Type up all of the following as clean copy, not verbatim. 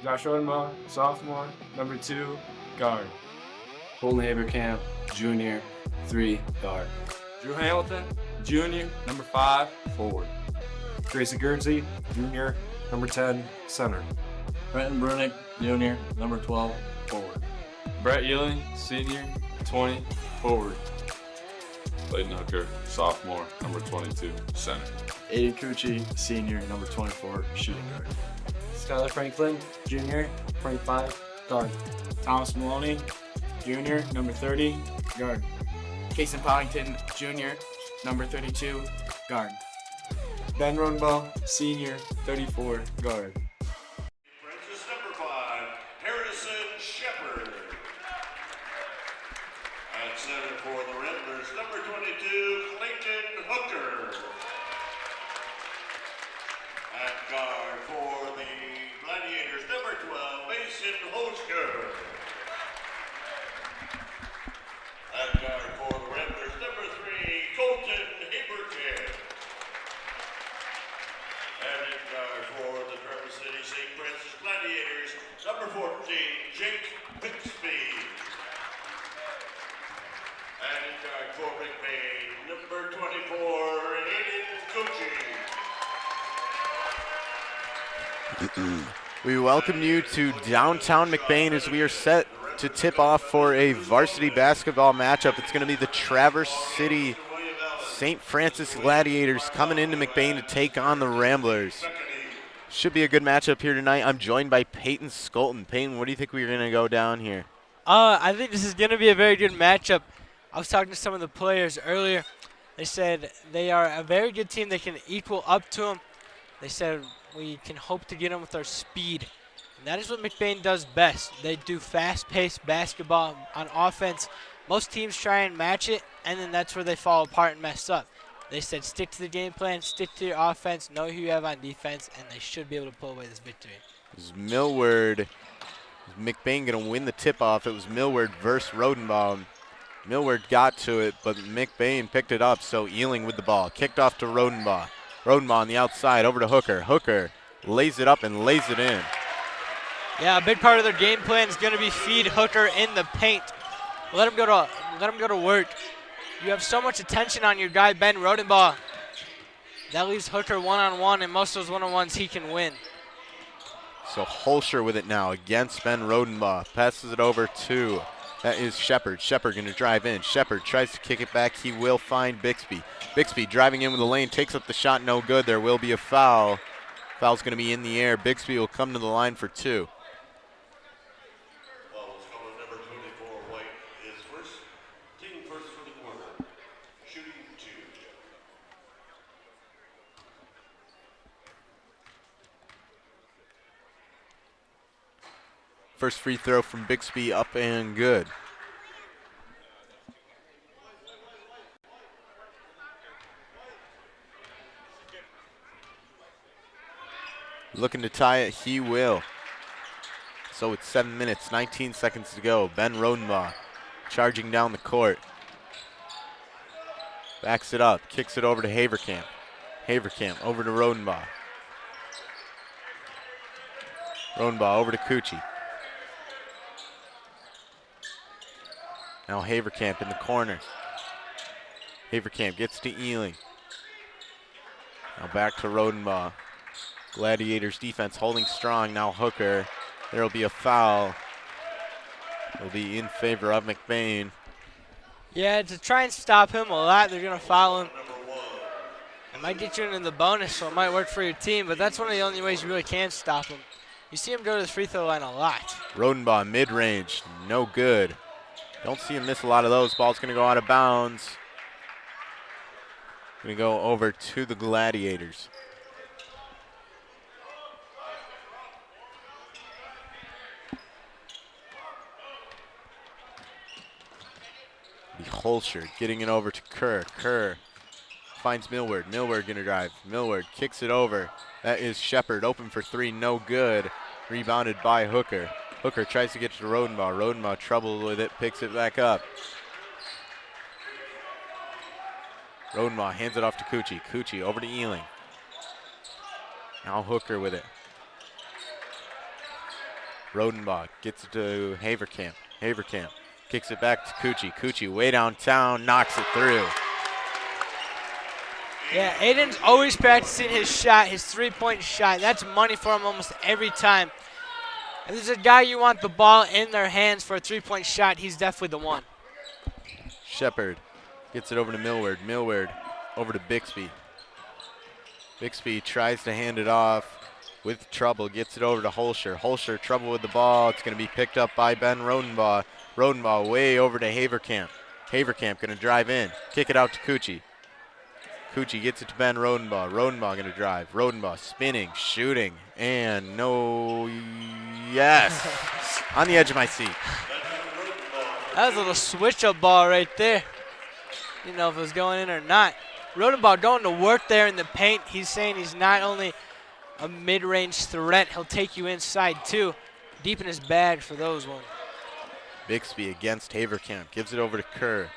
Josh Odenma, sophomore, number 2, guard. Colton Haberkamp, junior, 3, guard. Drew Hamilton, junior, number 5, forward. Grayson Guernsey, junior, number 10, center. Brenton Brunick, junior, number 12, forward. Brett Ewing, senior, 20, forward. Clayton Hooker, sophomore, number 22, center. Aiden Cucci, senior, number 24, shooting guard. Skylar Franklin, junior, 25, guard. Thomas Maloney, junior, number 30, guard. Kason Poddington, junior, number 32, guard. Ben Rodenbaugh, senior, 34, guard. Francis number 5, Harrison Shepard. At center for the Ramblers, number 22, Clayton Hooker. At guard for the Gladiators, number 12, Mason Hosker. At guard for the Ramblers, number 3, Colton Haberkamp. And in guard for the Traverse City St. Francis Gladiators, number 14, Jake Bixby. And in guard for McBain, number 24, Aiden Cucci. We welcome you to downtown McBain as we are set to tip off for a varsity basketball matchup. It's going to be the Traverse City St. Francis Gladiators coming into McBain to take on the Ramblers. Should be a good matchup here tonight. I'm joined by Peyton Skolton. Peyton, what do you think we're going to go down here? I think this is going to be a very good matchup. I was talking to some of the players earlier. They said they are a very good team. They can equal up to them. They said we can hope to get them with our speed. And that is what McBain does best. They do fast-paced basketball on offense. Most teams try and match it, and then that's where they fall apart and mess up. They said stick to the game plan, stick to your offense, know who you have on defense, and they should be able to pull away this victory. Is McBain going to win the tip-off? It was Millward versus Rodenbaum. Millward got to it, but McBain picked it up, so Ealing with the ball. Kicked off to Rodenbaugh. Rodenbaugh on the outside, over to Hooker. Hooker lays it up and lays it in. Yeah, a big part of their game plan is going to be feed Hooker in the paint. Let him go to work. You have so much attention on your guy, Ben Rodenbaugh. That leaves Hooker one-on-one, and most of those one-on-ones he can win. So Holscher with it now against Ben Rodenbaugh. Passes it over to, that is Shepard. Shepard going to drive in. Shepard tries to kick it back. He will find Bixby. Bixby driving in with the lane, takes up the shot, no good. There will be a foul. Foul's going to be in the air. Bixby will come to the line for 2. First free throw from Bixby, up and good. Looking to tie it, he will. So it's 7 minutes, 19 seconds to go. Ben Rodenbaugh charging down the court. Backs it up, kicks it over to Haverkamp. Haverkamp over to Rodenbaugh. Rodenbaugh over to Cucci. Now Haverkamp in the corner. Haverkamp gets to Ealing. Now back to Rodenbaugh. Gladiators defense holding strong. Now Hooker. There will be a foul. It'll be in favor of McBain. Yeah, to try and stop him a lot, they're going to foul him. It might get you into the bonus, so it might work for your team, but that's one of the only ways you really can stop him. You see him go to the free throw line a lot. Rodenbaugh mid-range, no good. Don't see him miss a lot of those. Ball's going to go out of bounds. Going to go over to the Gladiators. The Holscher getting it over to Kerr. Kerr finds Millward. Millward going to drive. Millward kicks it over. That is Shepard, open for 3, no good. Rebounded by Hooker. Hooker tries to get to Rodenbaugh. Rodenbaugh trouble with it, picks it back up. Rodenbaugh hands it off to Cucci. Cucci over to Ealing. Now Hooker with it. Rodenbach gets it to Haverkamp. Haverkamp kicks it back to Cucci. Cucci way downtown, knocks it through. Yeah, Aiden's always practicing his shot, his three-point shot. That's money for him almost every time. If there's a guy you want the ball in their hands for a three-point shot, he's definitely the one. Shepard gets it over to Millward. Millward over to Bixby. Bixby tries to hand it off with trouble, gets it over to Holscher. Holscher, trouble with the ball. It's going to be picked up by Ben Rodenbaugh. Rodenbaugh way over to Haverkamp. Haverkamp going to drive in, kick it out to Cucci. Cucci gets it to Ben Rodenbaugh. Rodenbaugh going to drive. Rodenbaugh spinning, shooting, and no, yes. On the edge of my seat. That was a little switch-up ball right there. You know if it was going in or not. Rodenbaugh going to work there in the paint. He's saying he's not only a mid-range threat, he'll take you inside too. Deep in his bag for those ones. Bixby against Haverkamp. Gives it over to Kerr.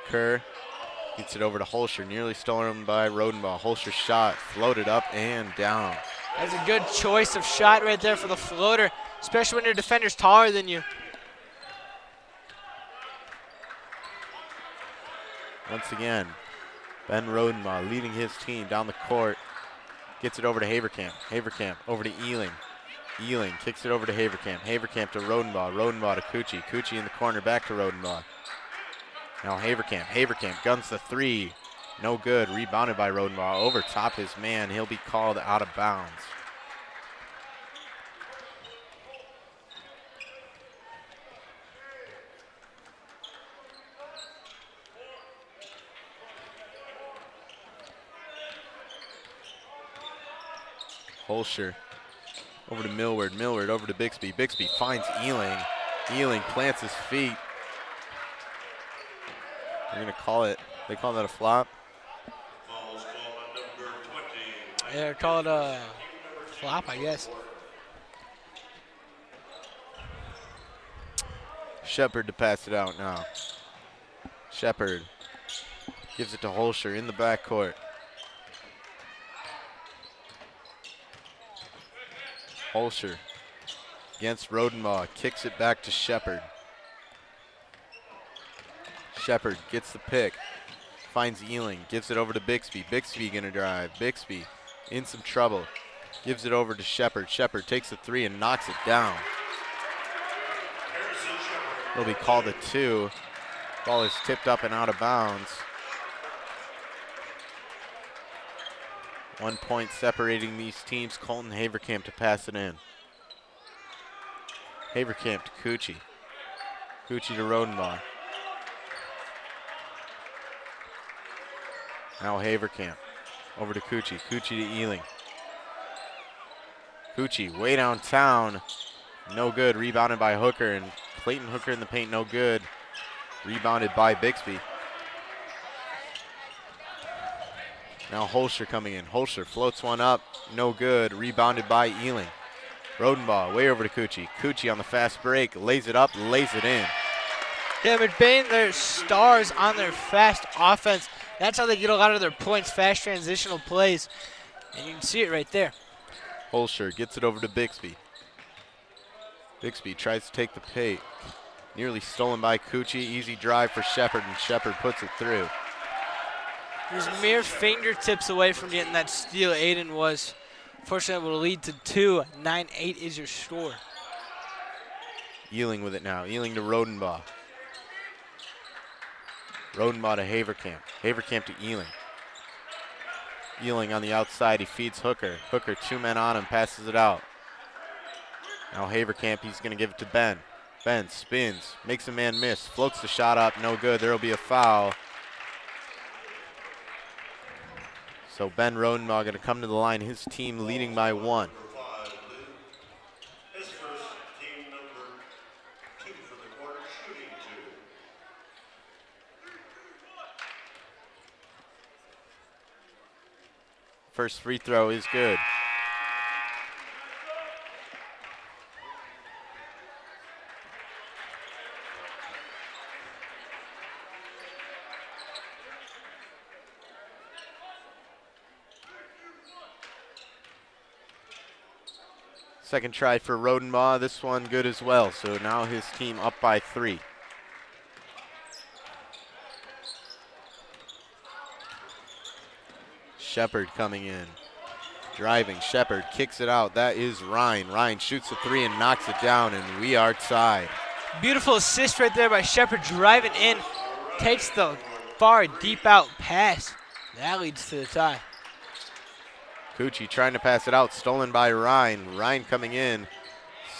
Kerr gets it over to Holscher. Nearly stolen by Rodenbaugh. Holscher's shot floated up and down. That's a good choice of shot right there for the floater, especially when your defender's taller than you. Once again, Ben Rodenbaugh leading his team down the court. Gets it over to Haverkamp. Haverkamp over to Ealing. Ealing kicks it over to Haverkamp. Haverkamp to Rodenbaugh. Rodenbaugh to Cucci. Cucci in the corner, back to Rodenbaugh. Now Haverkamp. Haverkamp guns the three. No good. Rebounded by Rodenbaugh. Over top his man. He'll be called out of bounds. Holscher over to Millward. Millward over to Bixby. Bixby finds Ealing. Ealing plants his feet. They're going to call it. They call that a flop. Yeah, call it a flop, I guess. Shepard to pass it out now. Shepard gives it to Holscher in the backcourt. Holscher against Rodenbaugh, kicks it back to Shepard. Shepard gets the pick, finds Ealing, gives it over to Bixby. Bixby gonna drive. Bixby in some trouble, gives it over to Shepard. Shepard takes the three and knocks it down. Will be called a two. Ball is tipped up and out of bounds. 1 point separating these teams. Colton Haverkamp to pass it in. Haverkamp to Cucci. Cucci to Rodenbaugh. Now Haverkamp over to Cucci. Cucci to Ealing. Cucci way downtown. No good. Rebounded by Hooker, and Clayton Hooker in the paint. No good. Rebounded by Bixby. Now Holscher coming in. Holscher floats one up. No good. Rebounded by Ealing. Rodenbaugh way over to Cucci. Cucci on the fast break. Lays it up. Lays it in. Yeah, McBain, they're stars on their fast offense. That's how they get a lot of their points, fast transitional plays. And you can see it right there. Holscher gets it over to Bixby. Bixby tries to take the pick. Nearly stolen by Cucci. Easy drive for Shepard, and Shepard puts it through. He was mere fingertips away from getting that steal. Aiden was. Fortunately, it will lead to two. 9-8 is your score. Ealing with it now. Ealing to Rodenbaugh. Rodenbaugh to Haverkamp. Haverkamp to Ealing. Ealing on the outside. He feeds Hooker. Hooker, two men on him, passes it out. Now Haverkamp, he's going to give it to Ben. Ben spins, makes a man miss, floats the shot up, no good. There will be a foul. So Ben Rodenbaugh going to come to the line, his team leading by one. His first team number 2 for the quarter, shooting 2. First free throw is good. Second try for Rodenbaugh. This one good as well. So now his team up by 3. Shepard coming in. Driving. Shepard kicks it out. That is Ryan. Ryan shoots a 3 and knocks it down, and we are tied. Beautiful assist right there by Shepard, driving in. Takes the far deep out pass. That leads to the tie. Cucci trying to pass it out. Stolen by Ryan. Ryan coming in.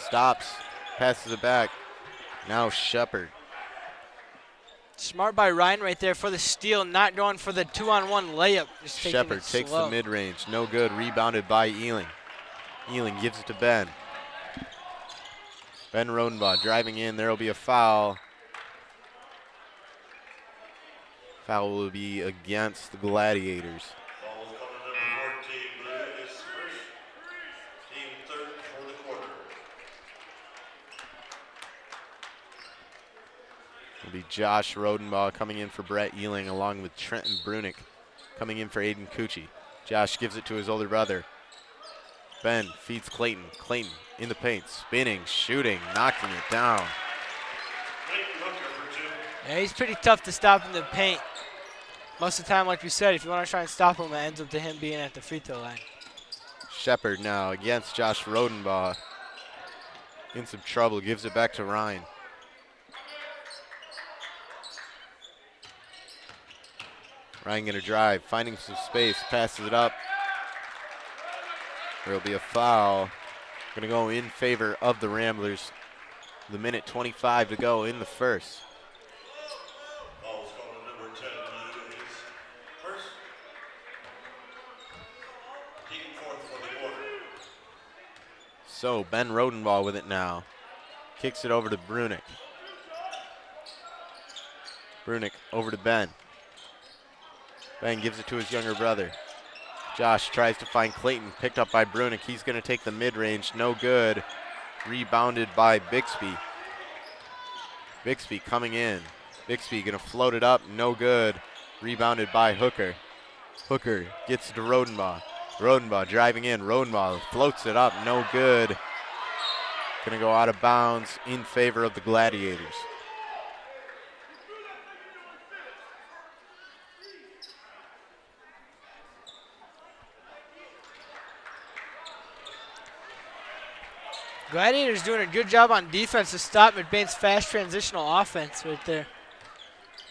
Stops. Passes it back. Now Shepard. Smart by Ryan right there for the steal, not going for the 2-on-1 layup. Just taking Shepard it takes slow. the mid-range. No good. Rebounded by Ealing. Ealing gives it to Ben. Ben Rodenbaugh driving in. There will be a foul. Foul will be against the Gladiators. Ball is coming to number 14, blue is first. Team third for the quarter. It'll be Josh Rodenbaugh coming in for Brett Ealing along with Trenton Brunick coming in for Aiden Cucci. Josh gives it to his older brother. Ben feeds Clayton. Clayton in the paint, spinning, shooting, knocking it down. Clayton Hooker for 2. Yeah, he's pretty tough to stop in the paint. Most of the time, like we said, if you want to try and stop him, it ends up to him being at the free throw line. Shepard now against Josh Rodenbaugh. In some trouble, gives it back to Ryan. Ryan gonna drive, finding some space, passes it up. There'll be a foul. Gonna go in favor of the Ramblers. The minute 25 to go in the first. Ball is coming to number 10, blue is first. Team fourth for the quarter. So Ben Rodenbaugh with it now. Kicks it over to Brunick. Brunick over to Ben. Ben gives it to his younger brother. Josh tries to find Clayton, picked up by Brunick. He's going to take the mid-range, no good. Rebounded by Bixby. Bixby coming in. Bixby going to float it up, no good. Rebounded by Hooker. Hooker gets to Rodenbaugh. Rodenbaugh driving in. Rodenbaugh floats it up, no good. Going to go out of bounds in favor of the Gladiators. Gladiators doing a good job on defense to stop McBain's fast transitional offense right there.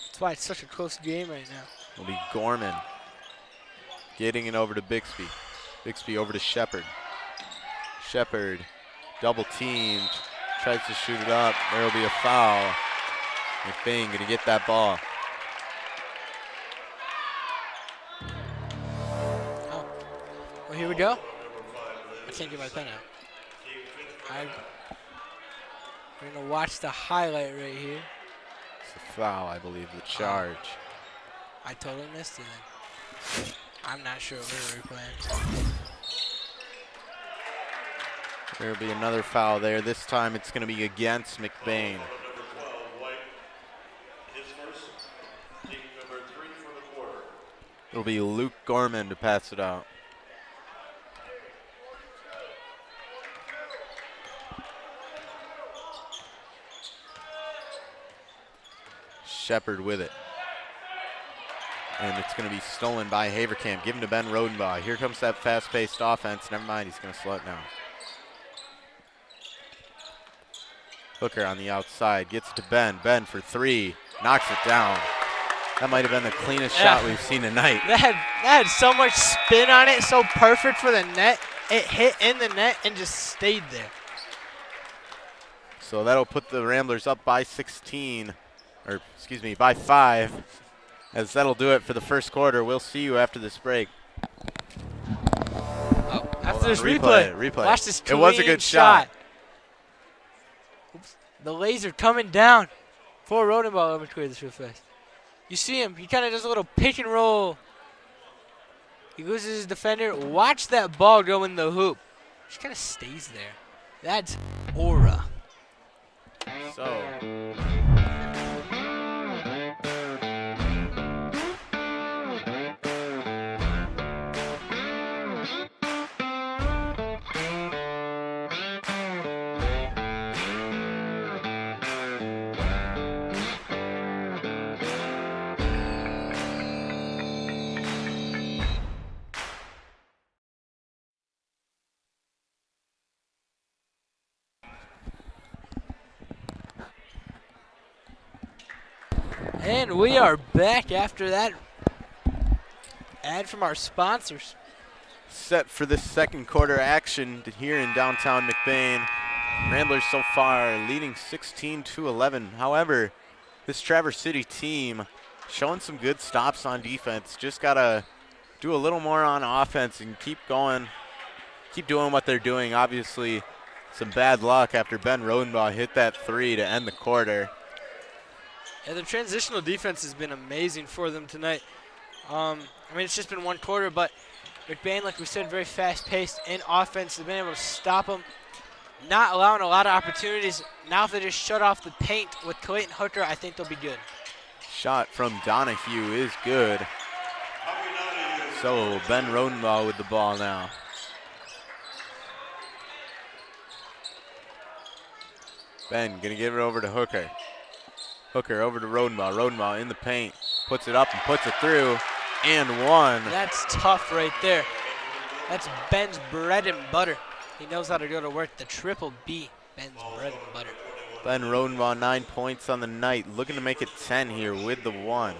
That's why it's such a close game right now. Will be Gorman getting it over to Bixby. Bixby over to Shepard. Shepard double teamed, tries to shoot it up. There will be a foul. McBain gonna get that ball. Oh, well here we go. I can't get my pen out. We're gonna watch the highlight right here. It's a foul, I believe, the charge. I totally missed it then. I'm not sure what we were replaying. There'll be another foul there. This time it's gonna be against McBain. Number 12, White is first. Team number 3 for the quarter. It'll be Luke Gorman to pass it out. Shepard with it. And it's going to be stolen by Haverkamp. Given to Ben Rodenbaugh. Here comes that fast-paced offense. Never mind, he's going to slow it down. Hooker on the outside. Gets it to Ben. Ben for 3. Knocks it down. That might have been the cleanest shot we've seen tonight. That had so much spin on it. So perfect for the net. It hit in the net and just stayed there. So that'll put the Ramblers up by 16. Or, excuse me, by 5. As that'll do it for the first quarter. We'll see you after this break. Oh, after this replay. Watch this clean It was a good shot. Oops. The laser coming down for Rodenbaugh. Let me clear this real fast. You see him. He kind of does a little pick and roll. He loses his defender. Watch that ball go in the hoop. Just kind of stays there. That's aura. So... And we are back after that ad from our sponsors. Set for this second quarter action here in downtown McBain. Ramblers so far leading 16-11. However, this Traverse City team showing some good stops on defense. Just got to do a little more on offense and keep going, keep doing what they're doing. Obviously, some bad luck after Ben Rodenbaugh hit that three to end the quarter. Yeah, the transitional defense has been amazing for them tonight. I mean, it's just been one quarter, but McBain, like we said, very fast-paced in offense. They've been able to stop them, not allowing a lot of opportunities. Now if they just shut off the paint with Clayton Hooker, I think they'll be good. Shot from Donahue is good. So Ben Rodenbaugh with the ball now. Ben gonna give it over to Hooker. Hooker over to Rodenbaugh. Rodenbaugh in the paint, puts it up and puts it through, and one. That's tough right there. That's Ben's bread and butter. He knows how to go to work. The triple B, Ben's bread and butter. Ben Rodenbaugh 9 points on the night, looking to make it 10 here with the one.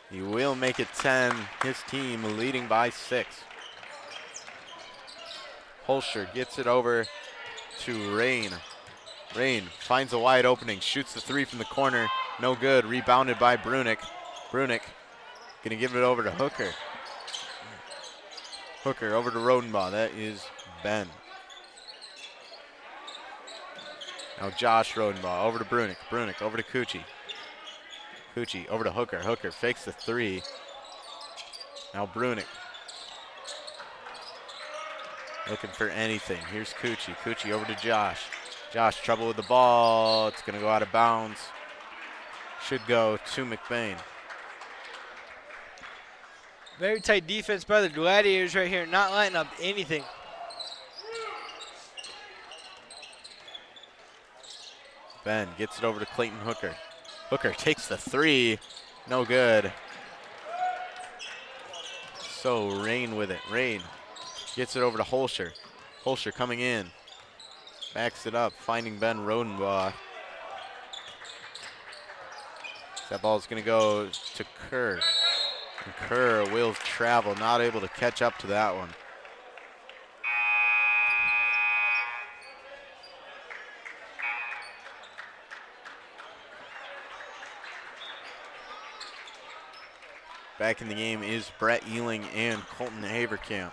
He will make it 10, his team leading by 6. Holscher gets it over to Rain. Rain finds a wide opening, shoots the three from the corner, no good, rebounded by Brunick. Brunick gonna give it over to Hooker. Hooker over to Rodenbaugh, that is Ben. Now Josh Rodenbaugh over to Brunick. Brunick over to Cucci. Cucci over to Hooker. Hooker fakes the three. Now Brunick. Looking for anything. Here's Cucci. Cucci over to Josh. Josh, trouble with the ball. It's going to go out of bounds. Should go to McBain. Very tight defense by the Gladiators right here, not lighting up anything. Ben gets it over to Clayton Hooker. Hooker takes the three. No good. So Rain with it. Rain gets it over to Holscher. Holscher coming in. Backs it up, finding Ben Rodenbaugh. That ball's going to go to Kerr. And Kerr will travel, not able to catch up to that one. Back in the game is Brett Ealing and Colton Haverkamp.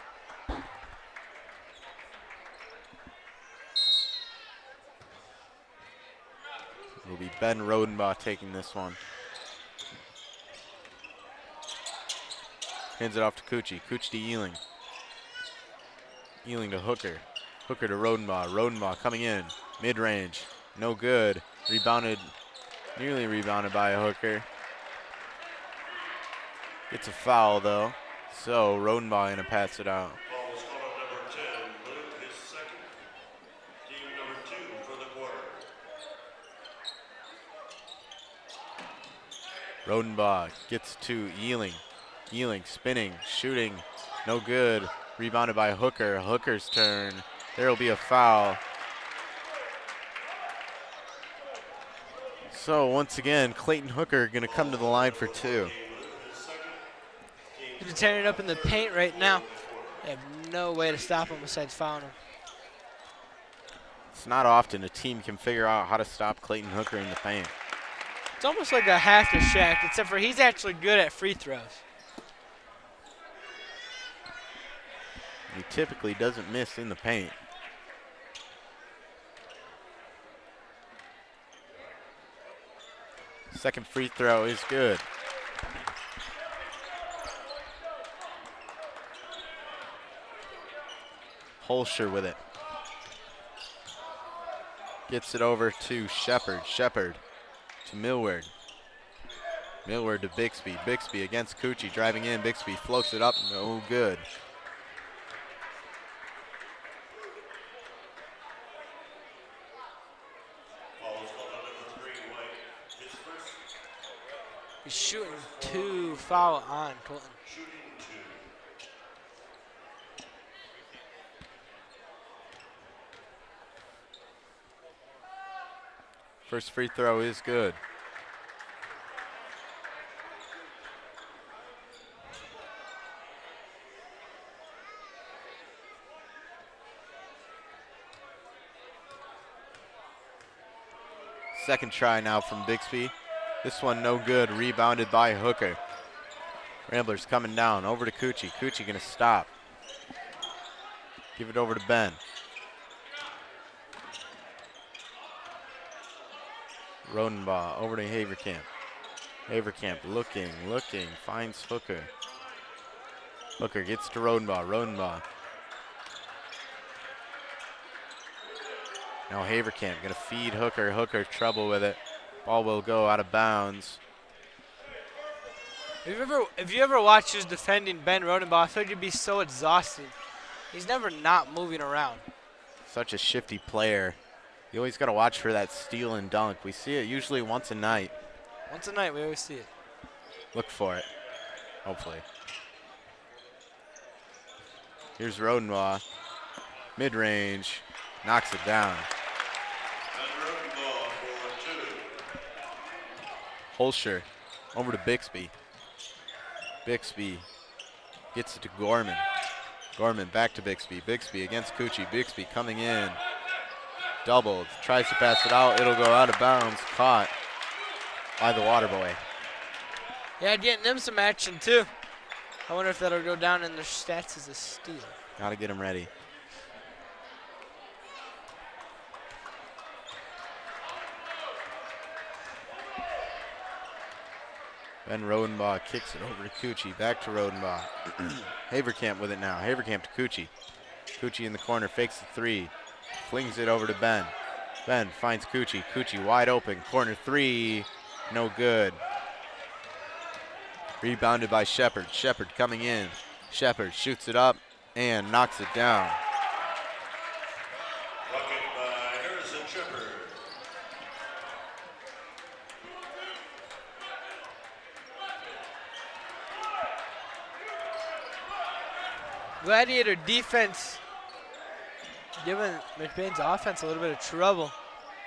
It'll be Ben Rodenbaugh taking this one. Hands it off to Cucci. Cucci to Ealing. Ealing to Hooker. Hooker to Rodenbaugh. Rodenbaugh coming in. Mid-range. No good. Rebounded. Nearly rebounded by Hooker. It's a foul though. So Rodenbaugh gonna pass it out. Ball is called on number 10, Luke, his second. Team number 2 for the quarter. Rodenbaugh gets to Ealing. Ealing spinning, shooting, no good. Rebounded by Hooker. Hooker's turn. There will be a foul. So once again, Clayton Hooker gonna come to the line for two. He's tearing it up in the paint right now. They have no way to stop him besides fouling him. It's not often a team can figure out how to stop Clayton Hooker in the paint. It's almost like a half to Shaq, except for he's actually good at free throws. He typically doesn't miss in the paint. Second free throw is good. Holscher with it. Gets it over to Shepard. Shepard to Millward. Millward to Bixby. Bixby against Cucci, driving in. Bixby floats it up, no good. He's shooting 2, foul on Colton. First free throw is good. Second try now from Bixby. This one no good, rebounded by Hooker. Ramblers coming down, over to Coochie. Coochie gonna stop. Give it over to Ben. Rodenbaugh over to Haverkamp. Haverkamp looking, finds Hooker. Hooker gets to Rodenbaugh. Rodenbaugh. Now Haverkamp gonna feed Hooker. Hooker trouble with it. Ball will go out of bounds. If you ever watch who's defending Ben Rodenbaugh, I feel like you'd be so exhausted. He's never not moving around. Such a shifty player. You always got to watch for that steal and dunk. We see it usually once a night. Once a night, we always see it. Look for it, hopefully. Here's Rodenbaugh. Mid-range, knocks it down. Holscher over to Bixby. Bixby gets it to Gorman. Gorman back to Bixby. Bixby against Coochie. Bixby coming in. Doubled. Tries to pass it out. It'll go out of bounds. Caught by the water boy. Yeah, getting them some action too. I wonder if that'll go down in their stats as a steal. Gotta get him ready. Ben Rodenbaugh kicks it over to Coochie. Back to Rodenbaugh. Haverkamp with it now. Haverkamp to Coochie. Coochie in the corner. Fakes the three. Flings it over to Ben. Ben finds Coochie. Coochie wide open. Corner three. No good. Rebounded by Shepard. Shepard coming in. Shepard shoots it up and knocks it down. Gladiator defense giving McBain's offense a little bit of trouble.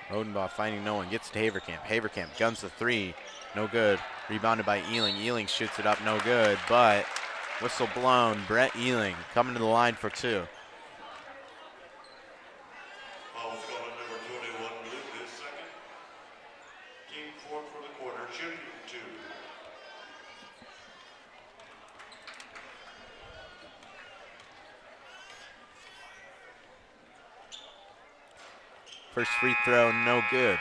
Rodenbaugh finding no one. Gets to Haverkamp. Haverkamp guns the three. No good. Rebounded by Ealing. Ealing shoots it up. No good. But whistle blown. Brett Ealing coming to the line for two. Foul's going number 21, Luke is second. Team 4 for the quarter, shooting 2. First free throw, no good.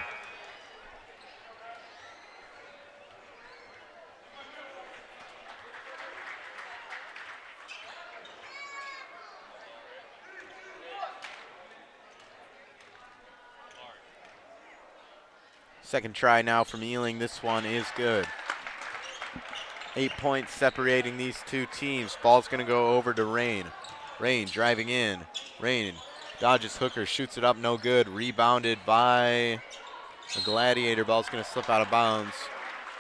Second try now from Ealing. This one is good. 8 points separating these two teams. Ball's going to go over to Rain. Rain driving in. Rain dodges Hooker, shoots it up, no good. Rebounded by the Gladiator. Ball's going to slip out of bounds.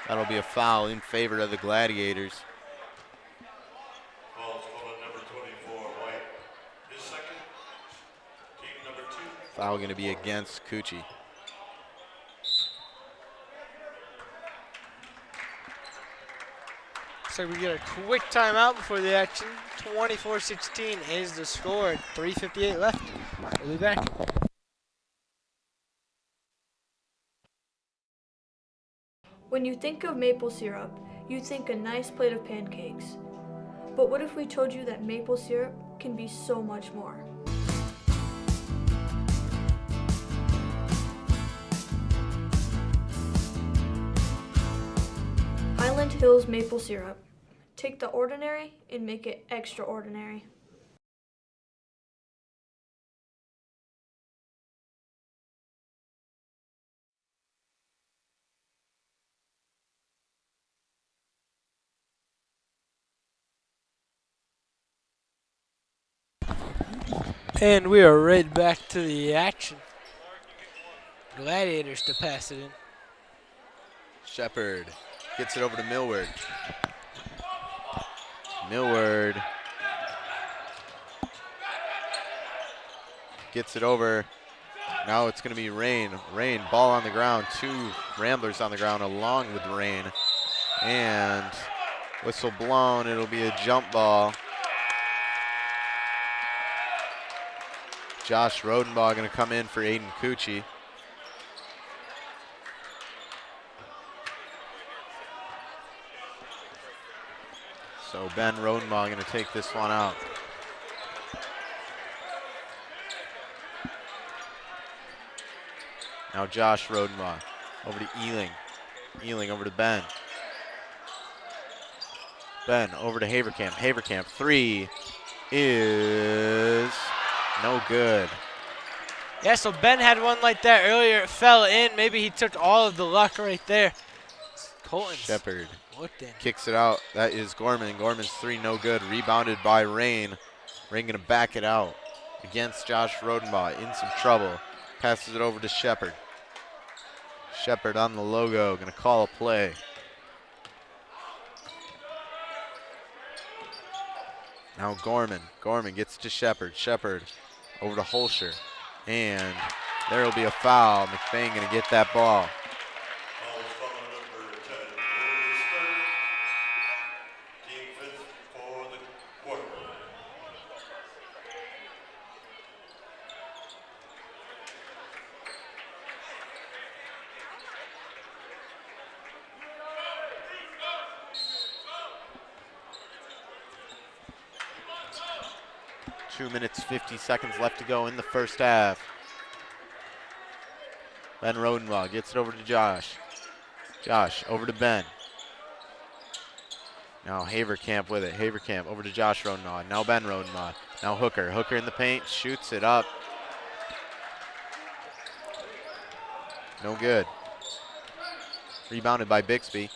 That'll be a foul in favor of the Gladiators. Foul's going number 24, White is second. Team number 2. Foul going to be against Coochie. So we get a quick timeout before the action. 24-16 is the score. 3:58 left. We'll be back. When you think of maple syrup, you think a nice plate of pancakes. But what if we told you that maple syrup can be so much more? Highland Hills maple syrup. Take the ordinary and make it extraordinary. And we are right back to the action. Gladiators to pass it in. Shepard Gets it over to Millward. Millward gets it over. Now it's going to be Rain. Rain, ball on the ground. 2 Ramblers on the ground along with Rain. And whistle blown. It'll be a jump ball. Josh Rodenbaugh going to come in for Aiden Cucci. So Ben Rodenbaugh going to take this one out. Now Josh Rodenbaugh over to Ealing. Ealing over to Ben. Ben over to Haverkamp. Haverkamp 3 is no good. Yeah, so Ben had one like that earlier. It fell in. Maybe he took all of the luck right there. Colton's Shepard looked in. kicks it out. That is Gorman. Gorman's 3 no good. Rebounded by Rain. Rain going to back it out against Josh Rodenbaugh. In some trouble. Passes it over to Shepard. Shepard on the logo. Going to call a play. Now Gorman. Gorman gets to Shepard. Shepard over to Holscher. And there will be a foul. McBain going to get that ball. Foul is on number 10, Lewis third. Team 5th for the quarter. Two minutes, 50 seconds left to go in the first half. Ben Rodenbaugh gets it over to Josh. Josh over to Ben. Now Haverkamp with it. Haverkamp over to Josh Rodenbaugh. Now Ben Rodenbaugh. Now Hooker. Hooker in the paint. Shoots it up. No good. Rebounded by Bixby.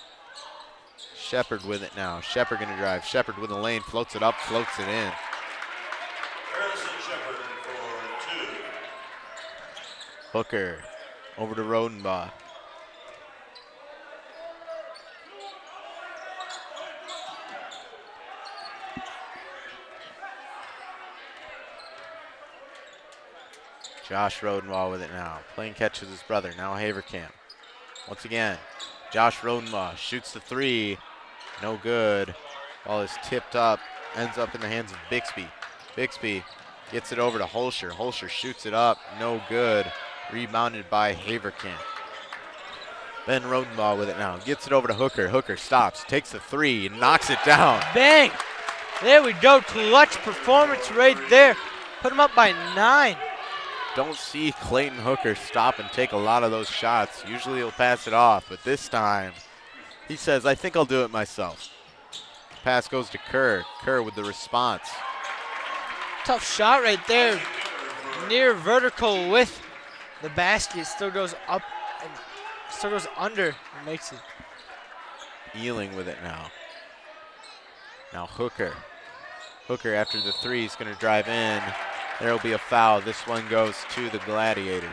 Shepard with it now. Shepard going to drive. Shepard with the lane. Floats it up. Floats it in. Hooker over to Rodenbaugh. Josh Rodenbaugh with it now. Playing catch with his brother. Now Haverkamp. Once again, Josh Rodenbaugh shoots the 3. No good. Ball is tipped up. Ends up in the hands of Bixby. Bixby gets it over to Holscher. Holscher shoots it up. No good. Rebounded by Haverkamp. Ben Rodenbaugh with it now. Gets it over to Hooker. Hooker stops. Takes the 3. Knocks it down. Bang! There we go. Clutch performance right there. Put him up by 9. Don't see Clayton Hooker stop and take a lot of those shots. Usually he'll pass it off, but this time he says, I think I'll do it myself. Pass goes to Kerr. Kerr with the response. Tough shot right there. Near vertical with the basket. Still goes up and still goes under and makes it. Ealing with it now. Now Hooker. Hooker after the 3 is going to drive in. There will be a foul. This one goes to the Gladiators.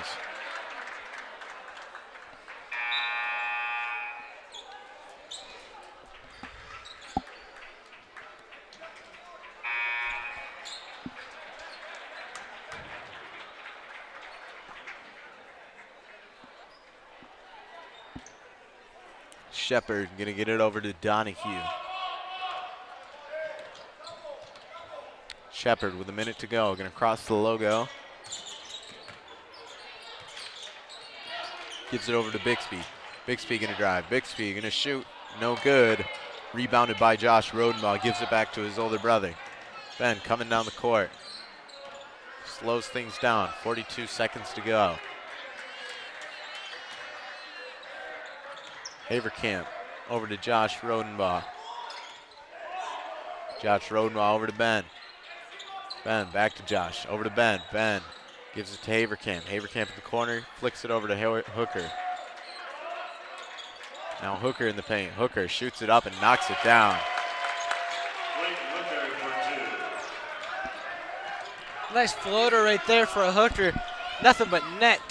Shepard going to get it over to Donahue. Shepard with a minute to go. Going to cross the logo. Gives it over to Bixby. Bixby going to drive. Bixby going to shoot. No good. Rebounded by Josh Rodenbaugh. Gives it back to his older brother. Ben coming down the court. Slows things down. 42 seconds to go. Haverkamp over to Josh Rodenbaugh. Josh Rodenbaugh over to Ben. Ben back to Josh. Over to Ben. Ben gives it to Haverkamp. Haverkamp in the corner. Flicks it over to Hooker. Now Hooker in the paint. Hooker shoots it up and knocks it down. Nice floater right there for a Hooker. Nothing but net.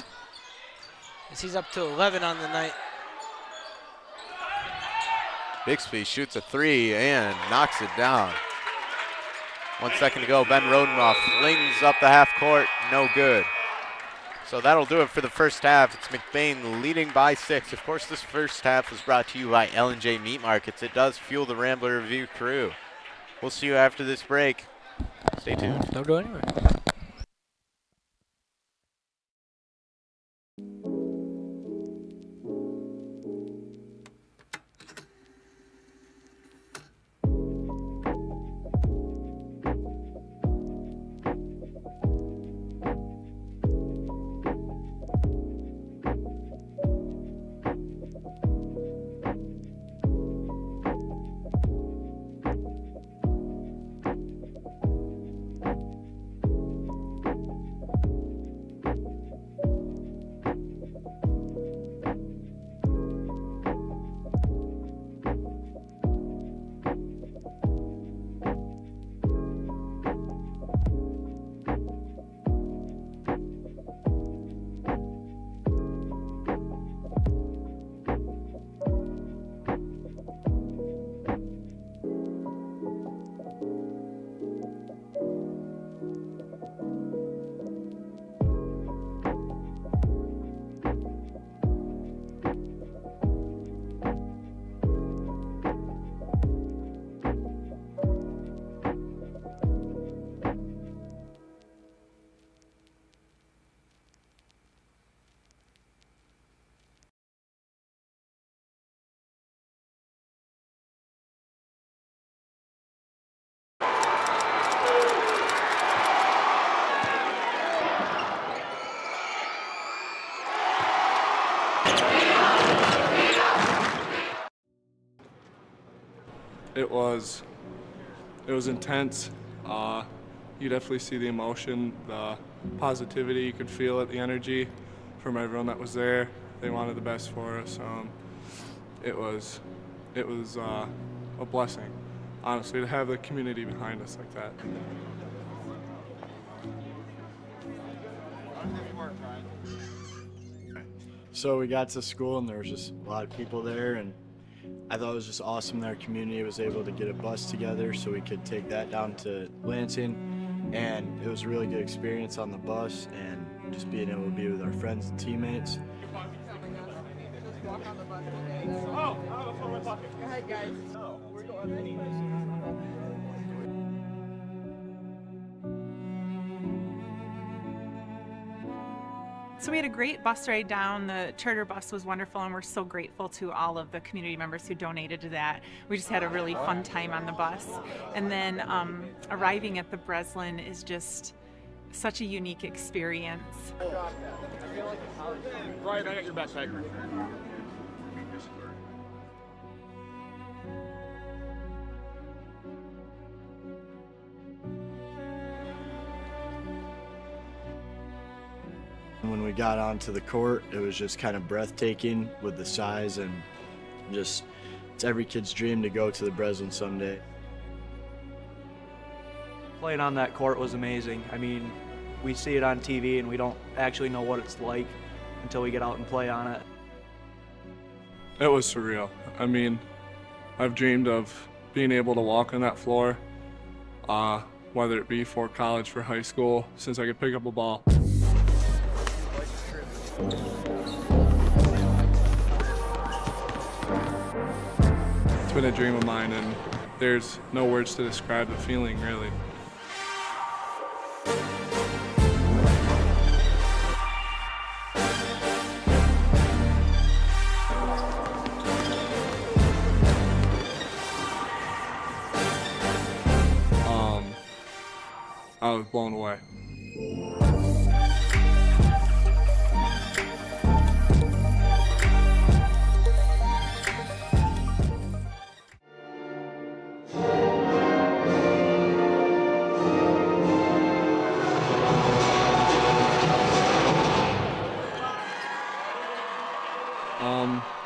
As he's up to 11 on the night. Bixby shoots a 3 and knocks it down. 1 second to go. Ben Rodenroth flings up the half court. No good. So that'll do it for the first half. It's McBain leading by 6. Of course, this first half was brought to you by L&J Meat Markets. It does fuel the Rambler Review crew. We'll see you after this break. Stay tuned. Don't go anywhere. It was intense. You definitely see the emotion, the positivity. You could feel it, the energy from everyone that was there. They wanted the best for us. It was a blessing, honestly, to have the community behind us like that. So we got to school and there was just a lot of people there, and I thought it was just awesome that our community was able to get a bus together so we could take that down to Lansing, and it was a really good experience on the bus and just being able to be with our friends and teammates. So we had a great bus ride down. The charter bus was wonderful, and we're so grateful to all of the community members who donated to that. We just had a really fun time on the bus. And then arriving at the Breslin is just such a unique experience. Right, I got your backpack. When we got onto the court, it was just kind of breathtaking with the size, and just it's every kid's dream to go to the Breslin someday. Playing on that court was amazing. I mean, we see it on TV and we don't actually know what it's like until we get out and play on it. It was surreal. I mean, I've dreamed of being able to walk on that floor, whether it be for college, for high school, since I could pick up a ball. It's been a dream of mine, and there's no words to describe the feeling, really. I was blown away.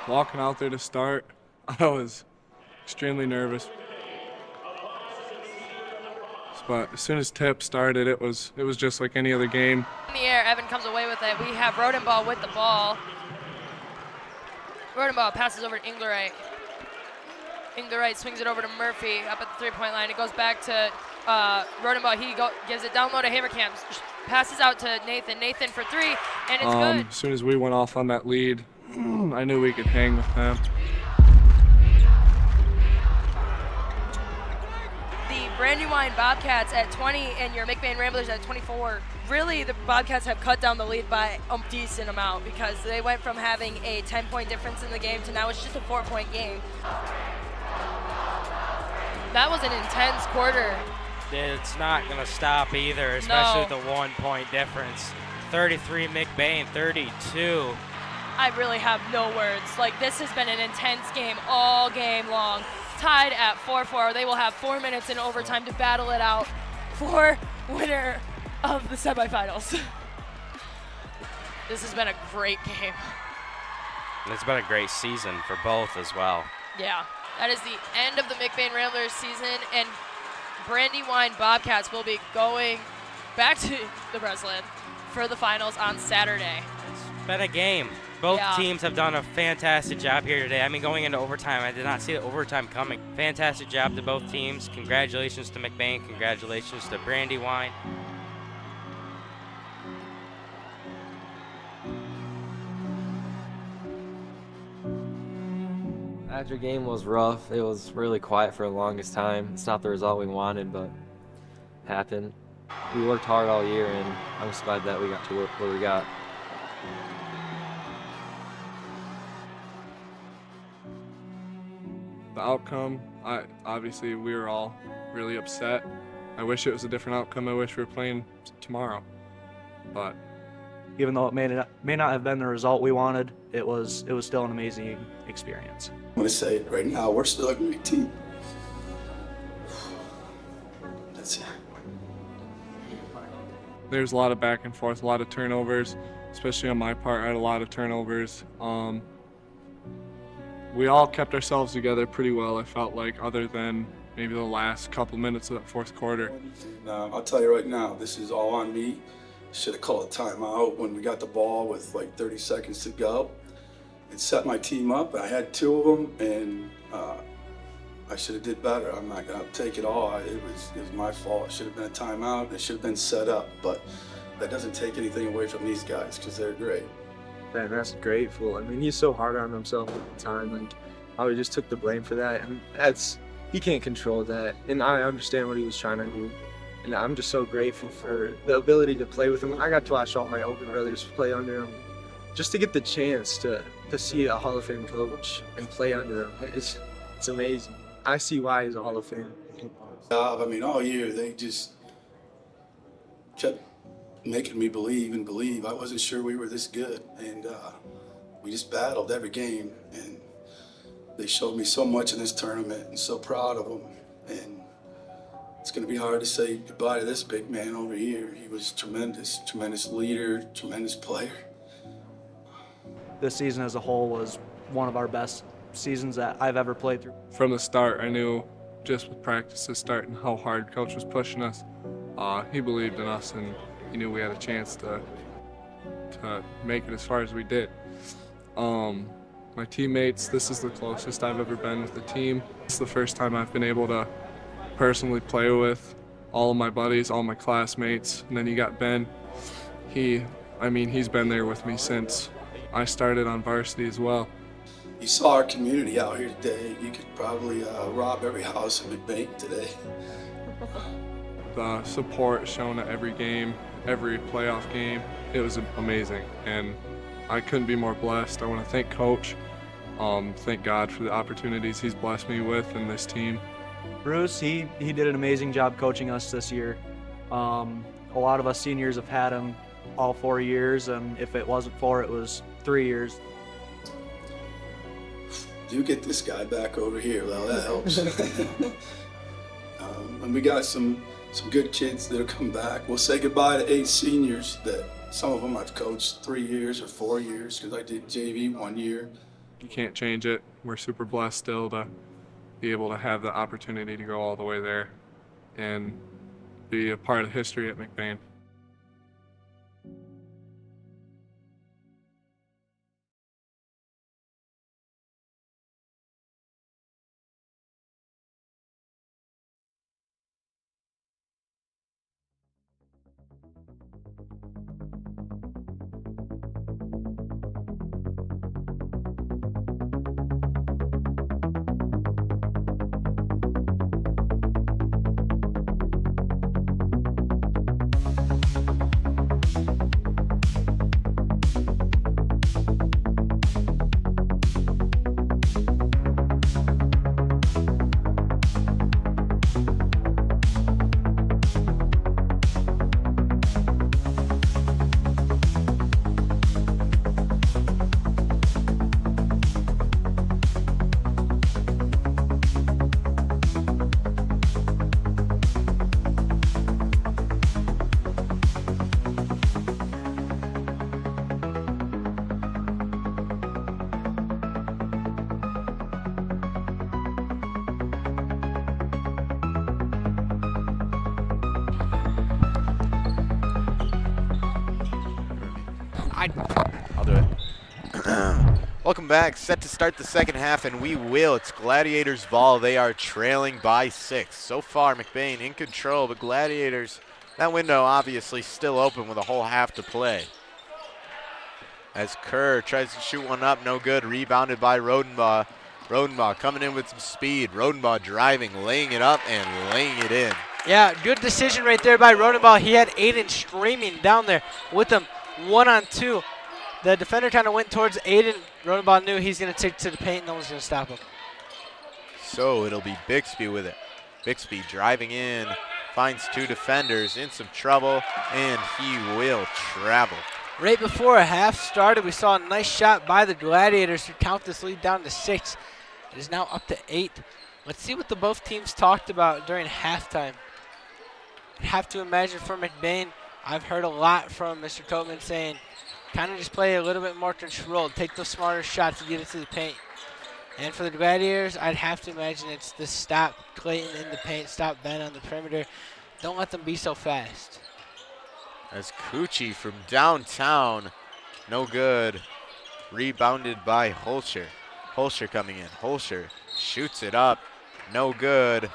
Walking out there to start, I was extremely nervous. But as soon as tip started, it was just like any other game. In the air, Evan comes away with it. We have Rodenbaugh with the ball. Rodenbaugh passes over to Inglerite. the right, swings it over to Murphy up at the three-point line. It goes back to Rodenbaugh. He gives it down low to Haverkamp. Passes out to Nathan. Nathan for three, and it's good. As soon as we went off on that lead, I knew we could hang with them. The Brandywine Bobcats at 20 and your McBain Ramblers at 24. Really, the Bobcats have cut down the lead by a decent amount because they went from having a 10-point difference in the game to now it's just a 4-point game. That was an intense quarter. It's not going to stop either, especially with the 1-point difference. 33 McBain, 32. I really have no words. Like, this has been an intense game all game long. Tied at 4-4. They will have 4 minutes in overtime to battle it out for winner of the semifinals. This has been a great game. And it's been a great season for both as well. Yeah, that is the end of the McBain Ramblers season, and Brandywine Bobcats will be going back to the Breslin for the finals on Saturday. It's been a game. Both teams have done a fantastic job here today. I mean, going into overtime, I did not see the overtime coming. Fantastic job to both teams. Congratulations to McBain. Congratulations to Brandywine. After game was rough. It was really quiet for the longest time. It's not the result we wanted, but it happened. We worked hard all year, and I'm just glad that we got to work where we got. The outcome, obviously we were all really upset. I wish it was a different outcome. I wish we were playing tomorrow. But even though it may not have been the result we wanted, it was still an amazing experience. I'm going to say it right now, we're still a great team. That's it. There's a lot of back and forth, a lot of turnovers, especially on my part. I had a lot of turnovers. We all kept ourselves together pretty well, I felt like, other than maybe the last couple minutes of that fourth quarter. I'll tell you right now, this is all on me. Should have called a timeout when we got the ball with like 30 seconds to go. It set my team up. I had two of them, and I should have did better. I'm not gonna take it all. It was my fault. It should have been a timeout. It should have been set up, but that doesn't take anything away from these guys because they're great. Man, that's grateful. I mean, he's so hard on himself at the time, and I just took the blame for that, and he can't control that, and I understand what he was trying to do, and I'm just so grateful for the ability to play with him. I got to watch all my older brothers play under him, just to get the chance to see a Hall of Fame coach and play under him. It's amazing. I see why he's a Hall of Fame. I mean, all year they just kept making me believe and believe. I wasn't sure we were this good, and we just battled every game, and they showed me so much in this tournament, and so proud of them. And it's going to be hard to say goodbye to this big man over here. He was tremendous, tremendous leader, tremendous player. This season as a whole was one of our best seasons that I've ever played through. From the start, I knew just with practices starting how hard Coach was pushing us. He believed in us, and he knew we had a chance to make it as far as we did. My teammates, this is the closest I've ever been with the team. It's the first time I've been able to personally play with all of my buddies, all my classmates. And then you got Ben. He's been there with me since I started on varsity as well. You saw our community out here today. You could probably rob every house in McBain today. The support shown at every game, every playoff game, it was amazing, and I couldn't be more blessed. I want to thank Coach, thank God for the opportunities he's blessed me with and this team. Bruce, he did an amazing job coaching us this year. A lot of us seniors have had him all 4 years, and if it wasn't 4, it was 3 years. You get this guy back over here, well, that helps. And we got some good kids that'll come back. We'll say goodbye to 8 seniors that some of them I've coached 3 years or 4 years because I did JV 1 year. You can't change it. We're super blessed still to be able to have the opportunity to go all the way there and be a part of history at McBain. I'll do it. Welcome back. Set to start the second half, and we will. It's Gladiators ball. They are trailing by 6. So far, McBain in control, but Gladiators, that window obviously still open with a whole half to play. As Kerr tries to shoot one up, no good. Rebounded by Rodenbaugh. Rodenbaugh coming in with some speed. Rodenbaugh driving, laying it up, and laying it in. Yeah, good decision right there by Rodenbaugh. He had Aiden streaming down there with him 1-on-2. The defender kind of went towards Aiden. Rodenbaugh knew he's going to take to the paint. No one's going to stop him. So it'll be Bixby with it. Bixby driving in, finds 2 defenders, in some trouble, and he will travel. Right before a half started, we saw a nice shot by the Gladiators to count this lead down to 6. It is now up to 8. Let's see what the both teams talked about during halftime. I have to imagine for McBain, I've heard a lot from Mr. Tobin saying, kind of just play a little bit more controlled, take those smarter shots to get it to the paint. And for the Gladiators, I'd have to imagine it's the stop Clayton in the paint, stop Ben on the perimeter. Don't let them be so fast. As Coochie from downtown, no good. Rebounded by Holscher. Holscher coming in. Holscher shoots it up, no good.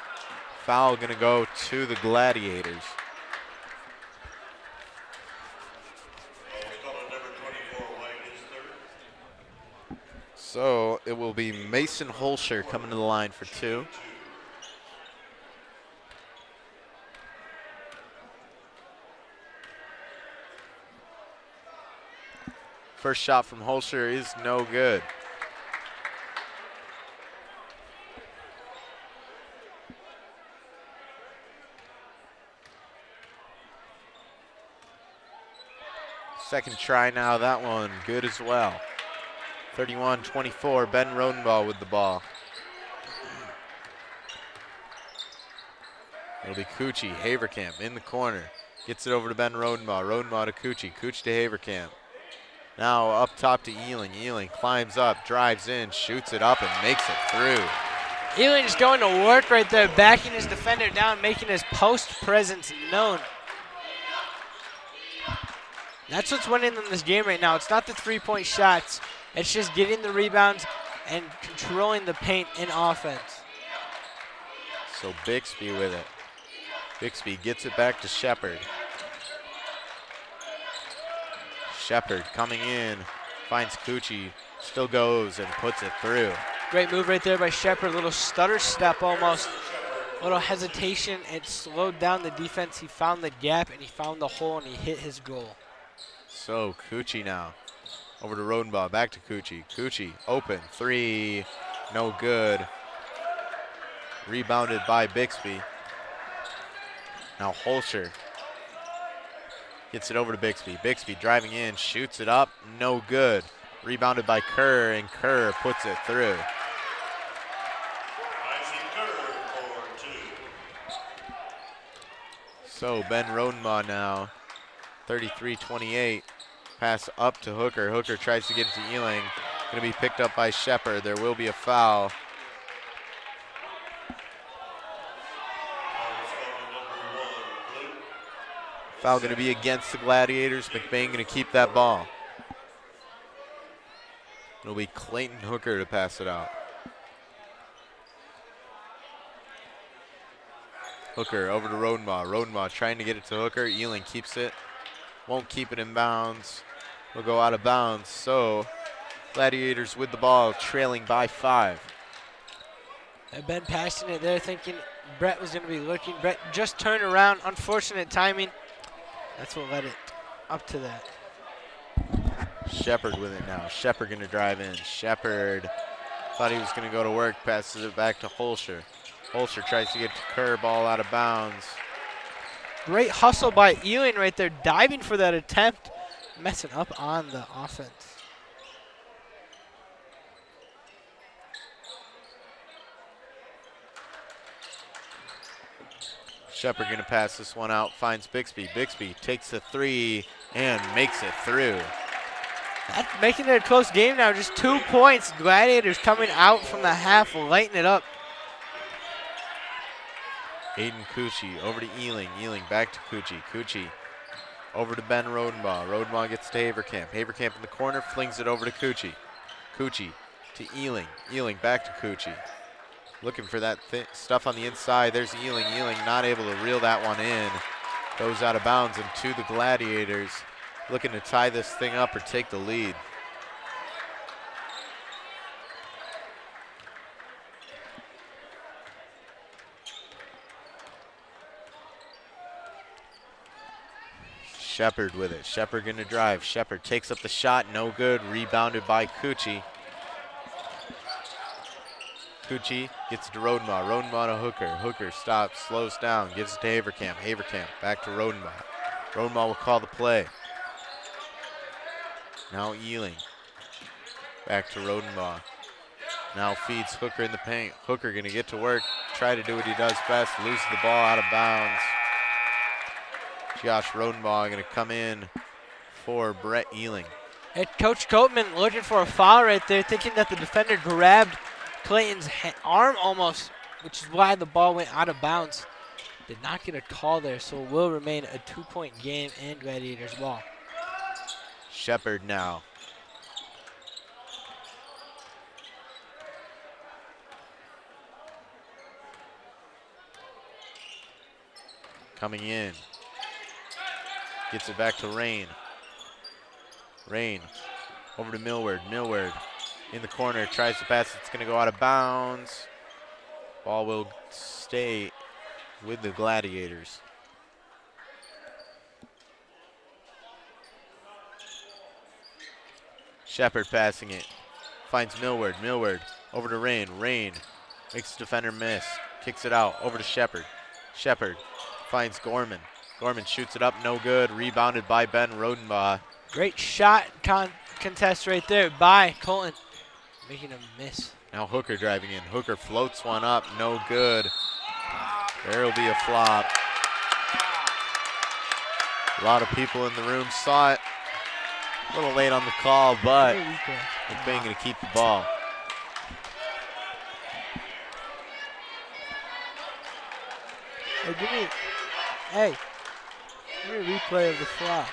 Foul gonna go to the Gladiators. So it will be Mason Holscher coming to the line for 2. First shot from Holscher is no good. Second try now, that one good as well. 31-24, Ben Rodenbaugh with the ball. It'll be Coochie, Haverkamp in the corner. Gets it over to Ben Rodenbaugh. Rodenbaugh to Coochie, Coochie to Haverkamp. Now up top to Ealing. Ealing climbs up, drives in, shoots it up, and makes it through. Ealing is going to work right there, backing his defender down, making his post presence known. That's what's winning them this game right now. It's not the three-point shots. It's just getting the rebounds and controlling the paint in offense. So Bixby with it. Bixby gets it back to Shepard. Shepard coming in, finds Coochie, still goes and puts it through. Great move right there by Shepard. Little stutter step almost. Little hesitation. It slowed down the defense. He found the gap and he found the hole and he hit his goal. So Coochie now. Over to Rodenbaugh, back to Coochie. Coochie, open, 3, no good. Rebounded by Bixby. Now Holscher gets it over to Bixby. Bixby driving in, shoots it up, no good. Rebounded by Kerr, and Kerr puts it through. So Ben Rodenbaugh now, 33-28. Pass up to Hooker. Hooker tries to get it to Ealing. Going to be picked up by Shepard. There will be a foul. Foul going to be against the Gladiators. McBain going to keep that ball. It'll be Clayton Hooker to pass it out. Hooker over to Rodenbaugh. Rodenbaugh trying to get it to Hooker. Ealing keeps it. Won't keep it in bounds. Will go out of bounds. So Gladiators with the ball, trailing by 5. I've been passing it there, thinking Brett was going to be looking. Brett just turned around. Unfortunate timing. That's what led it up to that. Shepard with it now. Shepard going to drive in. Shepard thought he was going to go to work. Passes it back to Holscher. Holscher tries to get to Kerr. Ball out of bounds. Great hustle by Ealing right there, diving for that attempt, messing up on the offense. Shepard going to pass this one out, finds Bixby. Bixby takes the 3 and makes it through. That's making it a close game now, just 2 points. Gladiators coming out from the half, lighting it up. Aiden Coochie over to Ealing. Ealing back to Coochie. Coochie over to Ben Rodenbaugh. Rodenbaugh gets to Haverkamp. Haverkamp in the corner, flings it over to Cucci. Cucci to Ealing. Ealing back to Cucci. Looking for that stuff on the inside. There's Ealing. Ealing not able to reel that one in. Goes out of bounds, and to the Gladiators, looking to tie this thing up or take the lead. Shepard with it. Shepard gonna drive. Shepard takes up the shot, no good. Rebounded by Cucci. Cucci gets to Rodenbaugh. Rodenbaugh to Hooker. Hooker stops, slows down, gives it to Haverkamp. Haverkamp back to Rodenbaugh. Rodenbaugh will call the play. Now Ealing. Back to Rodenbaugh. Now feeds Hooker in the paint. Hooker gonna get to work, try to do what he does best, loses the ball out of bounds. Josh Rodenbaugh going to come in for Brett Ealing. And Coach Coatman looking for a foul right there, thinking that the defender grabbed Clayton's arm almost, which is why the ball went out of bounds. Did not get a call there, so it will remain a 2-point game and Gladiators ball. Shepard now. Coming in. Gets it back to Rain. Rain over to Millward. Millward in the corner, tries to pass. It's going to go out of bounds. Ball will stay with the Gladiators. Shepard passing it. Finds Millward. Millward over to Rain. Rain makes the defender miss. Kicks it out over to Shepard. Shepard finds Gorman. Gorman shoots it up, no good. Rebounded by Ben Rodenbaugh. Great shot contest right there by Colton, making him miss. Now Hooker driving in. Hooker floats one up, no good. There'll be a flop. A lot of people in the room saw it. A little late on the call, but McBain going to keep the ball. Hey. Give me a replay of the flop.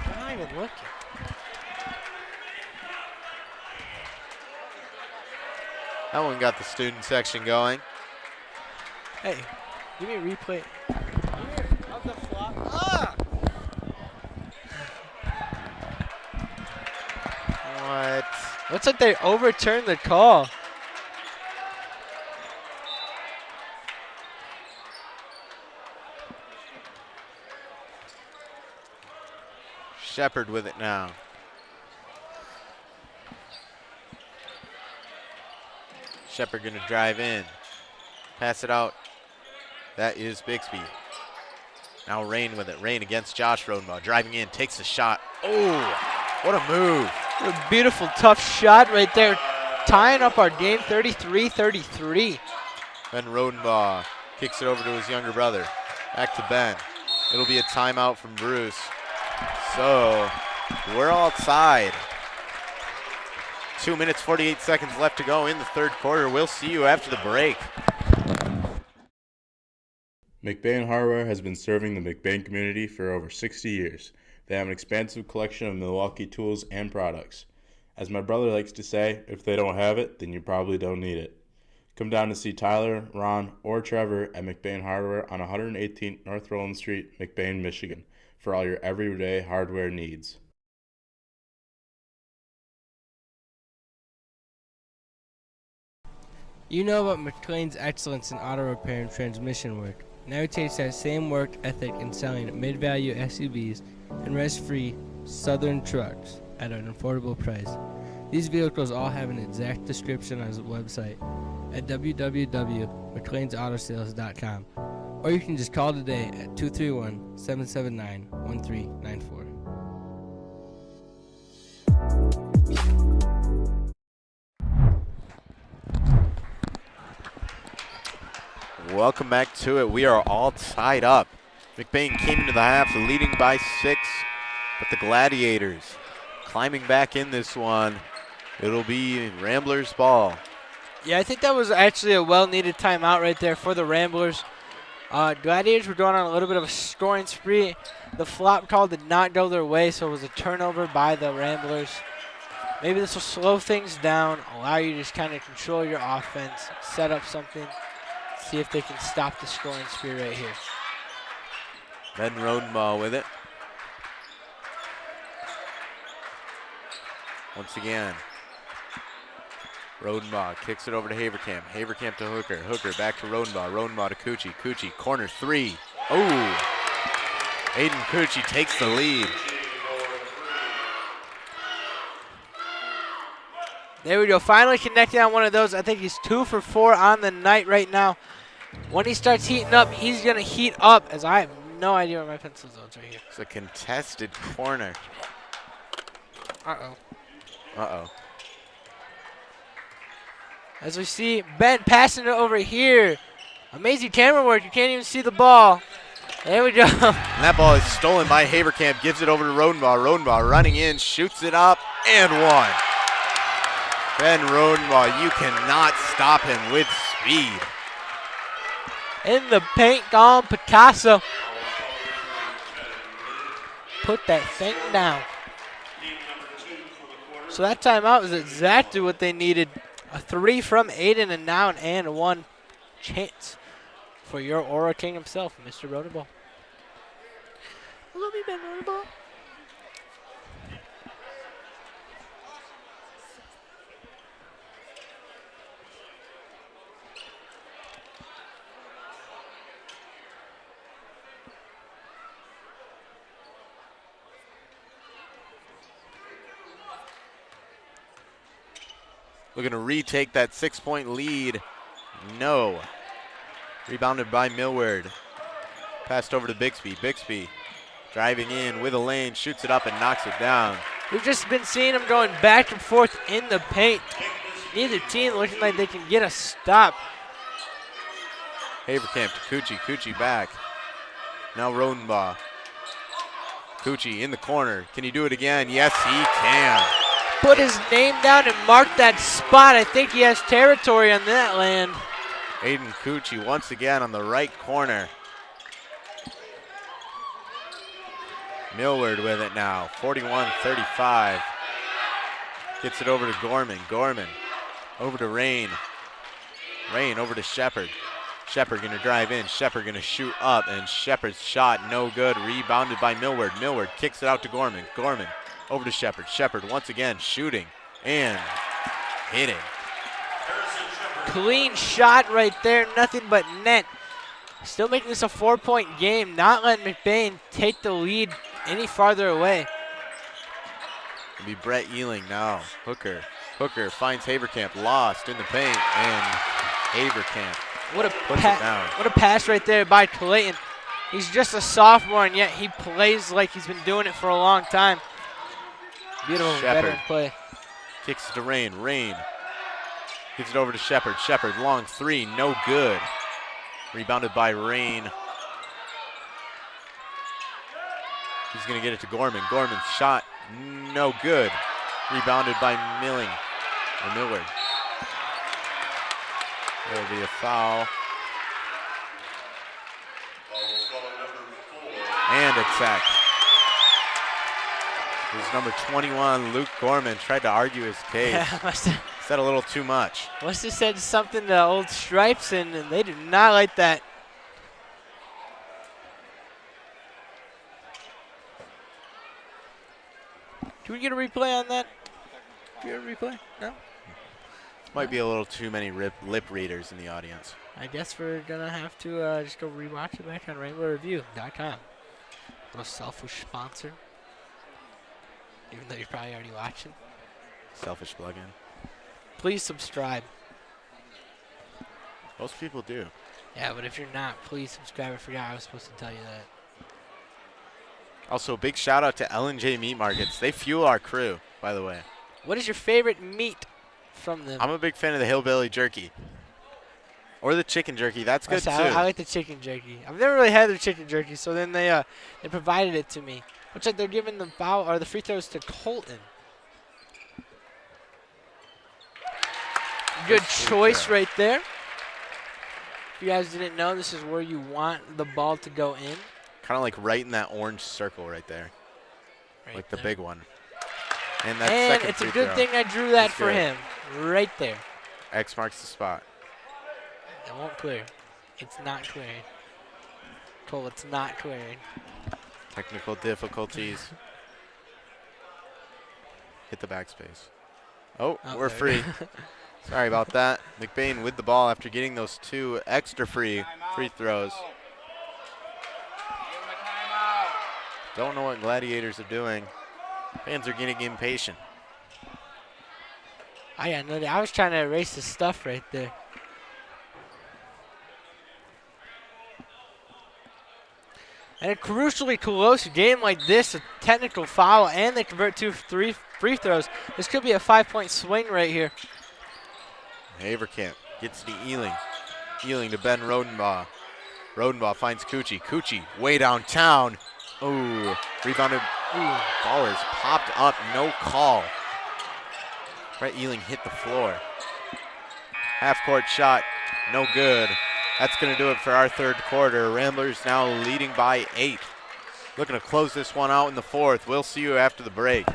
I'm not even looking. That one got the student section going. Hey, give me a replay of the flop. Ah! What? Looks like they overturned the call. Shepard with it now. Shepard going to drive in. Pass it out. That is Bixby. Now Rain with it. Rain against Josh Rodenbaugh. Driving in, takes a shot. Oh, what a move. What a beautiful, tough shot right there. Tying up our game, 33-33. Ben Rodenbaugh kicks it over to his younger brother. Back to Ben. It'll be a timeout from Bruce. So we're all tied. 2 minutes, 48 seconds left to go in the third quarter. We'll see you after the break. McBain Hardware has been serving the McBain community for over 60 years. They have an expansive collection of Milwaukee tools and products. As my brother likes to say, if they don't have it, then you probably don't need it. Come down to see Tyler, Ron, or Trevor at McBain Hardware on 118th North Roland Street, McBain, Michigan, for all your everyday hardware needs. You know about McLain's excellence in auto repair and transmission work. Now he takes that same work ethic in selling mid-value SUVs and rest-free Southern trucks at an affordable price. These vehicles all have an exact description on his website at www.mclainsautosales.com, or you can just call today at 231-779-1394. Welcome back to it. We are all tied up. McBain came into the half leading by 6, but the Gladiators climbing back in this one. It'll be Ramblers ball. Yeah, I think that was actually a well-needed timeout right there for the Ramblers. Gladiators were going on a little bit of a scoring spree. The flop call did not go their way, so it was a turnover by the Ramblers. Maybe this will slow things down, allow you to just kind of control your offense, set up something, see if they can stop the scoring spree right here. Ben Rodenbaugh with it. Once again, Rodenbaugh kicks it over to Haverkamp. Haverkamp to Hooker. Hooker back to Rodenbaugh. Rodenbaugh to Cucci. Cucci, corner three. Oh! Aiden Cucci takes the lead. There we go. Finally connecting on one of those. I think he's 2 for 4 on the night right now. When he starts heating up, he's going to heat up, as I have no idea where my pencil zone's right here. It's a contested corner. Uh-oh. Uh-oh. As we see Ben passing it over here. Amazing camera work. You can't even see the ball. There we go. And that ball is stolen by Haverkamp. Gives it over to Rodenbaugh. Rodenbaugh running in, shoots it up, and one. Ben Rodenbaugh, you cannot stop him with speed. In the paint, gone Picasso. Put that thing down. So that timeout is exactly what they needed. A 3 from Aiden, and now an and one chance for your Aura King himself, Mr. Rodenbaugh. I love you, Ben Rodenbaugh. Looking to retake that 6-point lead. No. Rebounded by Millward. Passed over to Bixby. Bixby driving in with a lane, shoots it up and knocks it down. We've just been seeing them going back and forth in the paint. Neither team looking like they can get a stop. Haverkamp to Cucci. Cucci back. Now Rodenbaugh. Cucci in the corner. Can he do it again? Yes, he can. Put his name down and mark that spot. I think he has territory on that land. Aiden Cucci once again on the right corner. Millward with it now, 41-35. Gets it over to Gorman. Gorman over to Rain. Rain over to Shepard. Shepard gonna drive in. Shepard gonna shoot up, and Shepard's shot no good. Rebounded by Millward. Millward kicks it out to Gorman. Gorman over to Shepard. Shepard once again shooting and hitting. Clean shot right there, nothing but net. Still making this a 4-point game, not letting McBain take the lead any farther away. It'll be Brett Ealing now. Hooker. Hooker finds Haverkamp, lost in the paint, and Haverkamp What a puts it down. What a pass right there by Clayton. He's just a sophomore, and yet he plays like he's been doing it for a long time. Beautiful veteran play. Kicks it to Rain. Rain gives it over to Shepard. Shepard, long three, no good. Rebounded by Rain. He's going to get it to Gorman. Gorman's shot, no good. Rebounded by Milling, or Millward. There'll be a foul. And a tech. It was number 21, Luke Gorman, tried to argue his case. Said a little too much. Must have said something to old Stripes, and they did not like that. Can we get a replay on that? Can we get a replay? No? Might be a little too many lip readers in the audience. I guess we're going to have to just go rewatch it back on RainbowReview.com. No selfish sponsor. Even though you're probably already watching. Selfish plug-in. Please subscribe. Most people do. Yeah, but if you're not, please subscribe. I forgot I was supposed to tell you that. Also, big shout out to L&J Meat Markets. They fuel our crew, by the way. What is your favorite meat from them? I'm a big fan of the hillbilly jerky. Or the chicken jerky. That's good too. I like the chicken jerky. I've never really had the chicken jerky, so then they provided it to me. Looks like they're giving the foul or the free throws to Colton. Good choice right there. If you guys didn't know, this is where you want the ball to go in. Kind of like right in that orange circle right there. Right like the there. big one. And that's And second it's a free good throw. thing I drew that That's for good. him. Right there. X marks the spot. It won't clear. It's not clearing. Cole, it's not clearing. Technical difficulties. Hit the backspace. Oh, Oh, we're there free. we go. Sorry about that. McBain with the ball after getting those 2 extra free throws. Don't know what Gladiators are doing. Fans are getting impatient. I got no. I was trying to erase the stuff right there. And a crucially close game like this, a technical foul, and they convert 2 free throws. This could be a 5-point swing right here. Haverkamp gets to Ealing. Ealing to Ben Rodenbaugh. Rodenbaugh finds Coochie. Coochie way downtown. Ooh, rebounded. Ooh, ball is popped up, no call. Brett Ealing hit the floor. Half-court shot, no good. That's going to do it for our third quarter. Ramblers now leading by 8. Looking to close this one out in the fourth. We'll see you after the break.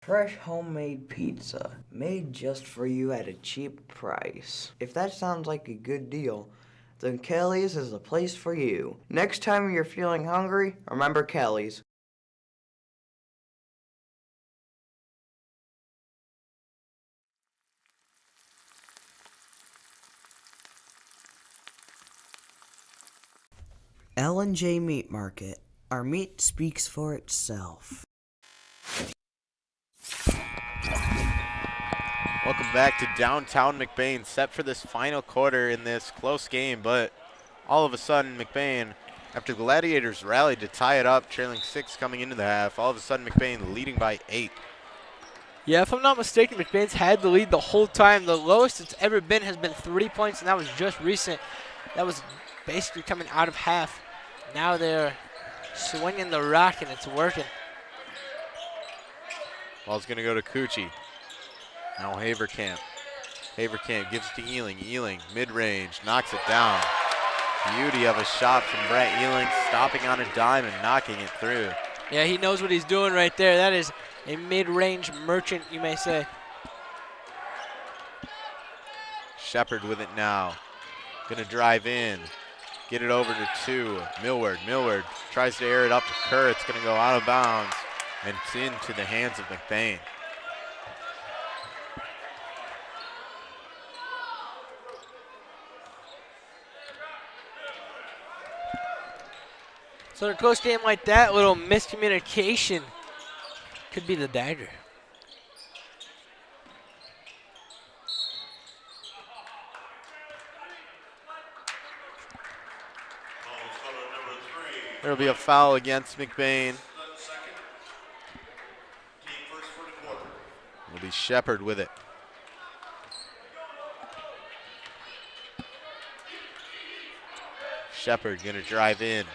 Fresh homemade pizza, made just for you at a cheap price. If that sounds like a good deal, then Kelly's is the place for you. Next time you're feeling hungry, remember Kelly's. L&J Meat Market. Our meat speaks for itself. Welcome back to downtown McBain, set for this final quarter in this close game, but all of a sudden McBain, after Gladiators rallied to tie it up, trailing 6 coming into the half, all of a sudden McBain leading by 8. Yeah, if I'm not mistaken, McBain's had the lead the whole time. The lowest it's ever been has been 3 points, and that was just recent. That was basically coming out of half. Now they're swinging the rock, and it's working. Ball's going to go to Coochie. Now Haverkamp. Haverkamp gives it to Ealing. Ealing, mid-range, knocks it down. Beauty of a shot from Brett Ealing, stopping on a dime and knocking it through. Yeah, he knows what he's doing right there. That is a mid-range merchant, you may say. Shepard with it now. Gonna drive in. Get it over to 2. Millward. Millward tries to air it up to Kerr. It's gonna go out of bounds. And it's into the hands of McBain. So in a close game like that, a little miscommunication could be the dagger. There'll be a foul against McBain. It'll be Shepard with it. Shepard gonna drive in.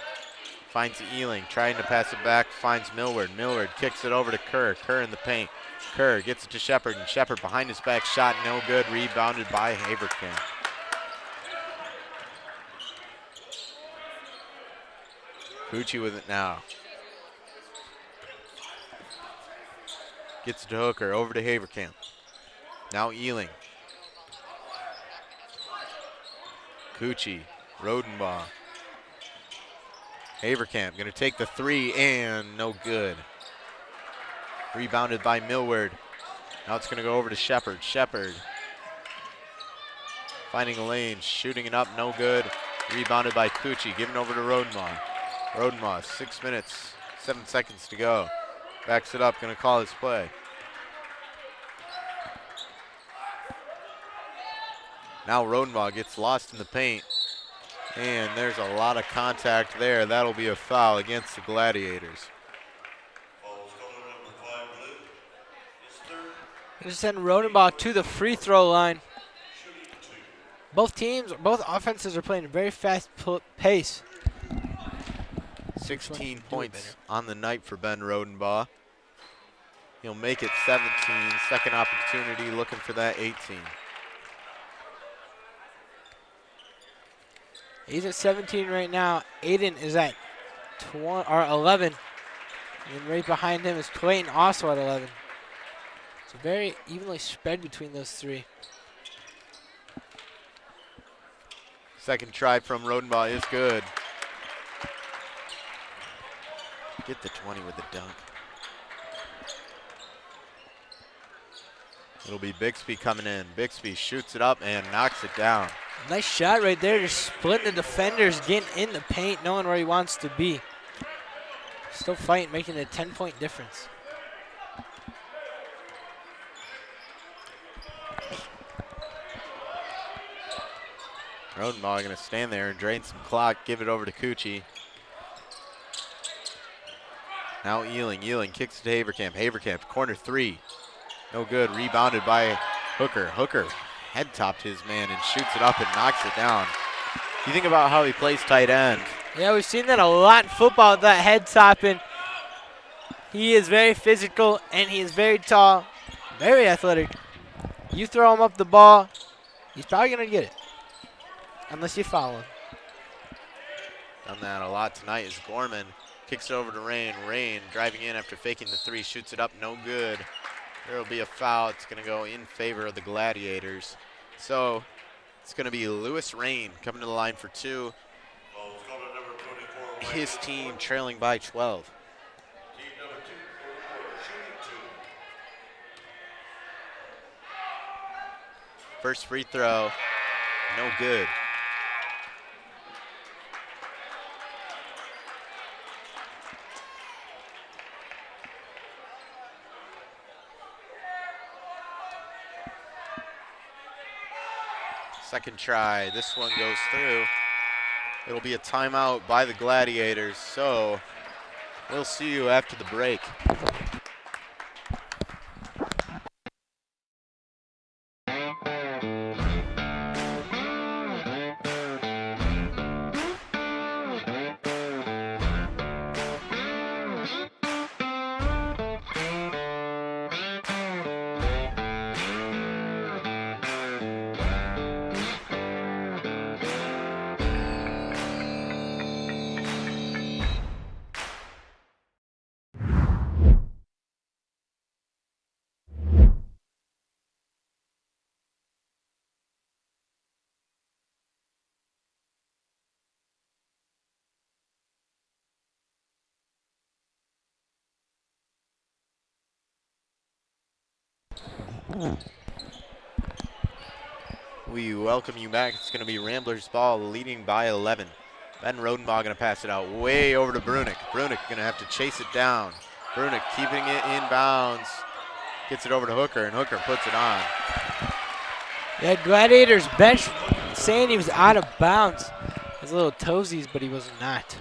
Finds Ealing, trying to pass it back, finds Millward. Millward kicks it over to Kerr. Kerr in the paint. Kerr gets it to Shepard, and Shepard behind his back shot, no good, rebounded by Haverkamp. Coochie with it now. Gets it to Hooker, over to Haverkamp. Now Ealing. Coochie, Rodenbaugh. Haverkamp gonna take the 3 and no good. Rebounded by Millward. Now it's gonna go over to Shepard. Shepard finding a lane, shooting it up, no good. Rebounded by Coochie, giving over to Rodenbaugh. Rodenbaugh, 6 minutes, 7 seconds to go. Backs it up, gonna call his play. Now Rodenbaugh gets lost in the paint. And there's a lot of contact there. That'll be a foul against the Gladiators. They just send Rodenbaugh to the free throw line. Both offenses are playing a very fast pace. 16 points on the night for Ben Rodenbaugh. He'll make it 17. Second opportunity, looking for that 18. He's at 17 right now. Aiden is at 11. And right behind him is Clayton, also at 11. So very evenly spread between those three. Second try from Rodenbaugh is good. Get the 20 with the dunk. It'll be Bixby coming in. Bixby shoots it up and knocks it down. Nice shot right there, just splitting the defenders, getting in the paint, knowing where he wants to be. Still fighting, making a 10-point difference. Rodenbaugh gonna stand there and drain some clock, give it over to Cucci. Now Ealing kicks it to Haverkamp. Haverkamp, corner three. No good, rebounded by Hooker. Hooker head topped his man and shoots it up and knocks it down. You think about how he plays tight end. Yeah, we've seen that a lot in football, that head topping. He is very physical and he is very tall, very athletic. You throw him up the ball, he's probably gonna get it. Unless you foul him. Done that a lot tonight is Gorman. Kicks it over to Rain. Rain driving in after faking the three. Shoots it up, no good. There will be a foul. It's going to go in favor of the Gladiators. So it's going to be Lewis Rain coming to the line for two. His team trailing by 12. First free throw, no good. Second try, this one goes through. It'll be a timeout by the Gladiators, so we'll see you after the break. We welcome you back. It's going to be Ramblers ball, leading by 11. Ben Rodenbaugh going to pass it out way over to Brunick. Brunick going to have to chase it down. Brunick keeping it in bounds. Gets it over to Hooker, and Hooker puts it on. Yeah, Gladiators bench saying he was out of bounds. His little toesies, but he was not.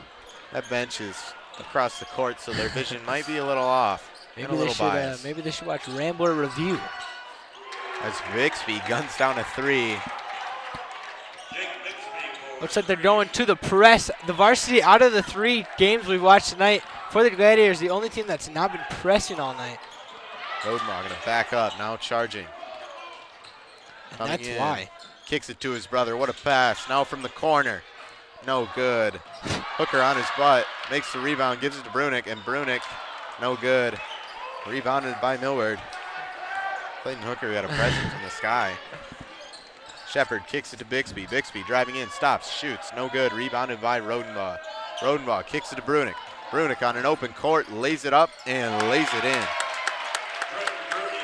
That bench is across the court, so their vision might be a little off. Maybe they should watch Rambler Review. As Bixby guns down a three. Looks like they're going to the press. The Varsity, out of the 3 games we've watched tonight, for the Gladiators, the only team that's not been pressing all night. Rodenbaugh going to back up, now charging. And that's why. Kicks it to his brother. What a pass. Now from the corner. No good. Hooker on his butt. Makes the rebound, gives it to Brunick, and Brunick, no good. Rebounded by Millward. Clayton Hooker got a present from the sky. Shepard kicks it to Bixby. Bixby driving in, stops, shoots, no good. Rebounded by Rodenbaugh. Rodenbaugh kicks it to Brunick. Brunick on an open court, lays it up and lays it in.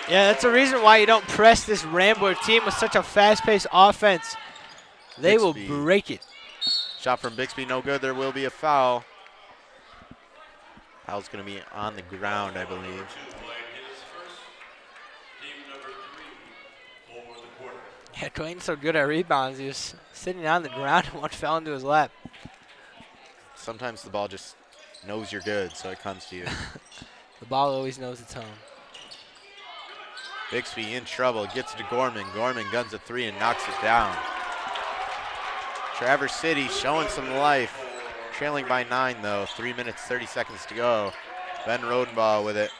Yeah, that's the reason why you don't press this Rambler team with such a fast-paced offense. They will break it. Shot from Bixby, no good. There will be a foul. Foul's going to be on the ground, I believe. Yeah, Clayton's so good at rebounds. He was sitting on the ground and one fell into his lap. Sometimes the ball just knows you're good, so it comes to you. The ball always knows its home. Bixby in trouble, gets it to Gorman. Gorman guns a three and knocks it down. Traverse City showing some life. Trailing by 9 though, 3 minutes, 30 seconds to go. Ben Rodenbaugh with it,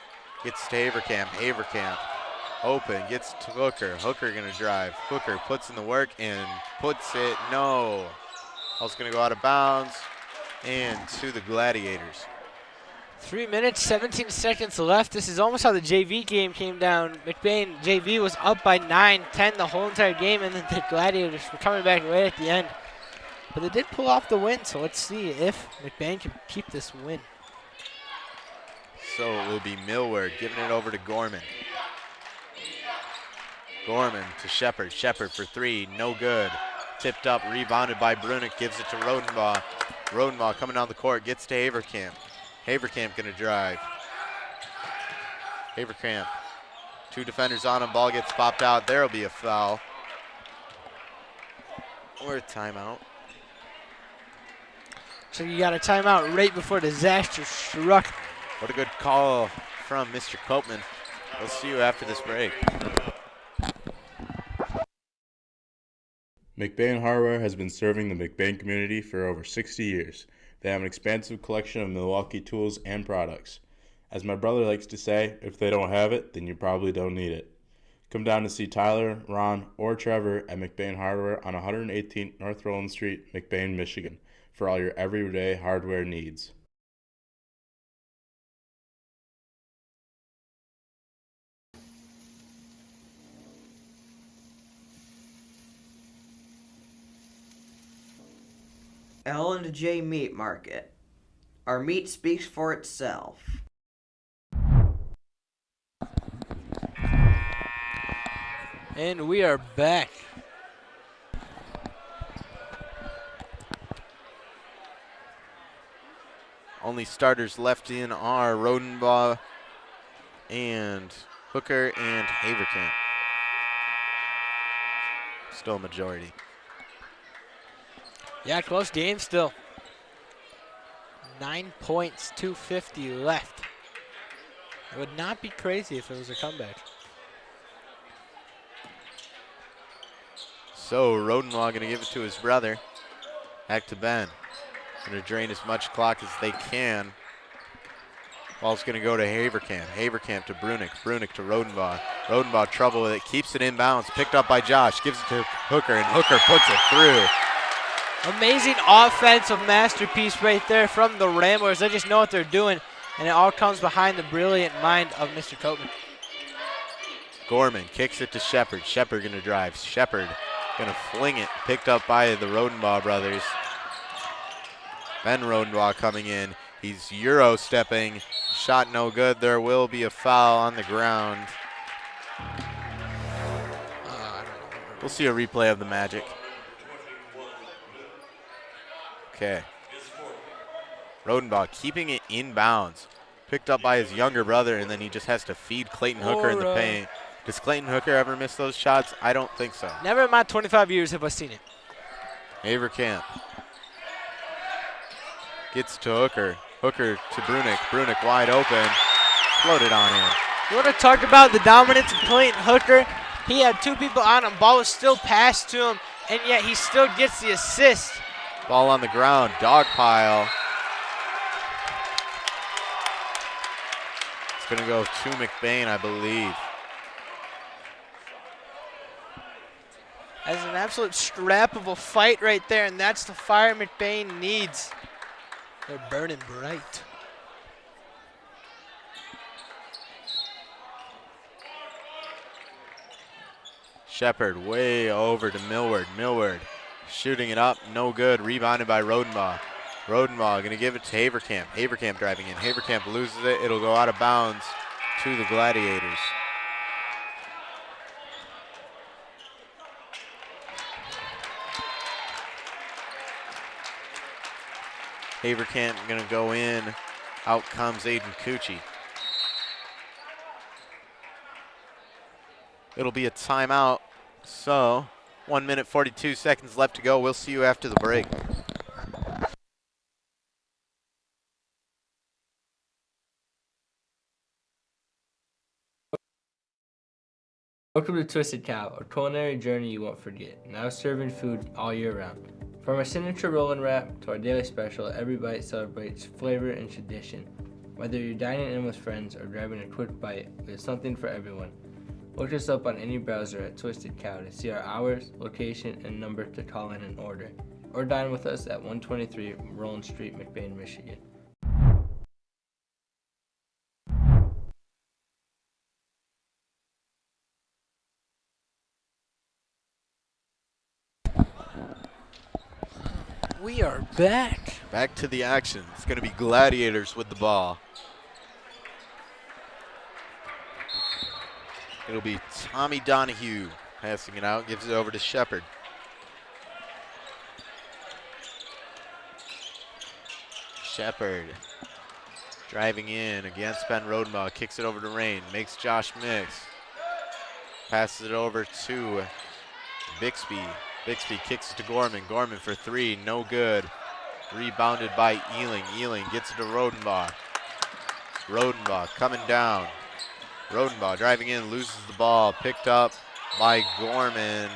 gets to Haverkamp. Haverkamp open, gets to Hooker. Hooker gonna drive. Hooker puts in the work and puts it, no. Ball's gonna go out of bounds and to the Gladiators. 3 minutes, 17 seconds left. This is almost how the JV game came down. McBain JV was up by 9-10 the whole entire game, and then the Gladiators were coming back right at the end. But they did pull off the win, so let's see if McBain can keep this win. So it will be Millward giving it over to Gorman. Gorman to Shepard. Shepard for three, no good. Tipped up, rebounded by Brunick, gives it to Rodenbaugh. Rodenbaugh coming down the court, gets to Haverkamp. Haverkamp gonna drive. Haverkamp, 2 defenders on him, ball gets popped out. There'll be a foul. Or a timeout. So you got a timeout right before disaster struck. What a good call from Mr. Copeman. We'll see you after this break. McBain Hardware has been serving the McBain community for over 60 years. They have an expansive collection of Milwaukee tools and products. As my brother likes to say, if they don't have it, then you probably don't need it. Come down to see Tyler, Ron, or Trevor at McBain Hardware on 118th North Roland Street, McBain, Michigan, for all your everyday hardware needs. L&J Meat Market. Our meat speaks for itself. And we are back. Only starters left in are Rodenbaugh and Hooker and Haverkamp. Still a majority. Yeah, close game still. 9 points, 2:50 left. It would not be crazy if it was a comeback. So Rodenbaugh going to give it to his brother. Back to Ben. Going to drain as much clock as they can. Ball's going to go to Haverkamp. Haverkamp to Brunick. Brunick to Rodenbaugh. Rodenbaugh trouble with it. Keeps it inbounds. Picked up by Josh. Gives it to Hooker, and Hooker puts it through. Amazing offensive masterpiece right there from the Ramblers. They just know what they're doing, and it all comes behind the brilliant mind of Mr. Copeman. Gorman kicks it to Shepard. Shepard going to drive. Shepard going to fling it. Picked up by the Rodenbaugh brothers. Ben Rodenbaugh coming in. He's Euro stepping. Shot no good. There will be a foul on the ground. We'll see a replay of the Magic. Okay. Rodenbaugh keeping it in bounds. Picked up by his younger brother, and then he just has to feed Clayton Hooker in the paint. Does Clayton Hooker ever miss those shots? I don't think so. Never in my 25 years have I seen it. Haverkamp gets to Hooker. Hooker to Brunick. Brunick wide open. Floated on in. You want to talk about the dominance of Clayton Hooker? He had 2 people on him. Ball was still passed to him, and yet he still gets the assist. Ball on the ground, dog pile. It's going to go to McBain, I believe. That's an absolute strap of a fight right there, and that's the fire McBain needs. They're burning bright. Shepard way over to Millward. Millward shooting it up, no good. Rebounded by Rodenbaugh. Rodenbaugh going to give it to Haverkamp. Haverkamp driving in. Haverkamp loses it. It'll go out of bounds to the Gladiators. Haverkamp going to go in Out comes Aiden Cucci. It'll be a timeout. So 1 minute 42 seconds left to go. We'll see you after the break. Welcome to Twisted Cow, a culinary journey you won't forget. Now serving food all year round. From our signature roll and wrap to our daily special, every bite celebrates flavor and tradition. Whether you're dining in with friends or grabbing a quick bite, there's something for everyone. Look us up on any browser at Twisted Cow to see our hours, location, and number to call in and order. Or dine with us at 123 Roland Street, McBain, Michigan. We are back. Back to the action. It's going to be Gladiators with the ball. It'll be Tommy Donahue passing it out, gives it over to Shepard. Shepard driving in against Ben Rodenbaugh, kicks it over to Rain, makes Josh Mix. Passes it over to Bixby. Bixby kicks it to Gorman. Gorman for three, no good. Rebounded by Ealing. Ealing gets it to Rodenbaugh. Rodenbaugh coming down. Rodenbaugh driving in, loses the ball. Picked up by Gorman.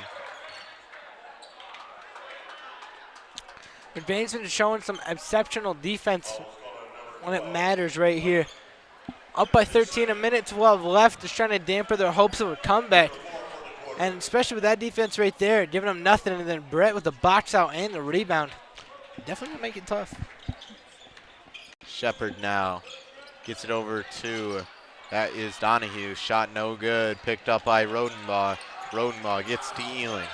McBain's been showing some exceptional defense when it matters right here. Up by 13, a minute 12 left, just trying to dampen their hopes of a comeback. And especially with that defense right there, giving them nothing, and then Brett with the box out and the rebound. Definitely gonna make it tough. Shepard now gets it over to, that is Donahue. Shot no good, picked up by Rodenbaugh. Rodenbaugh gets to Ealing.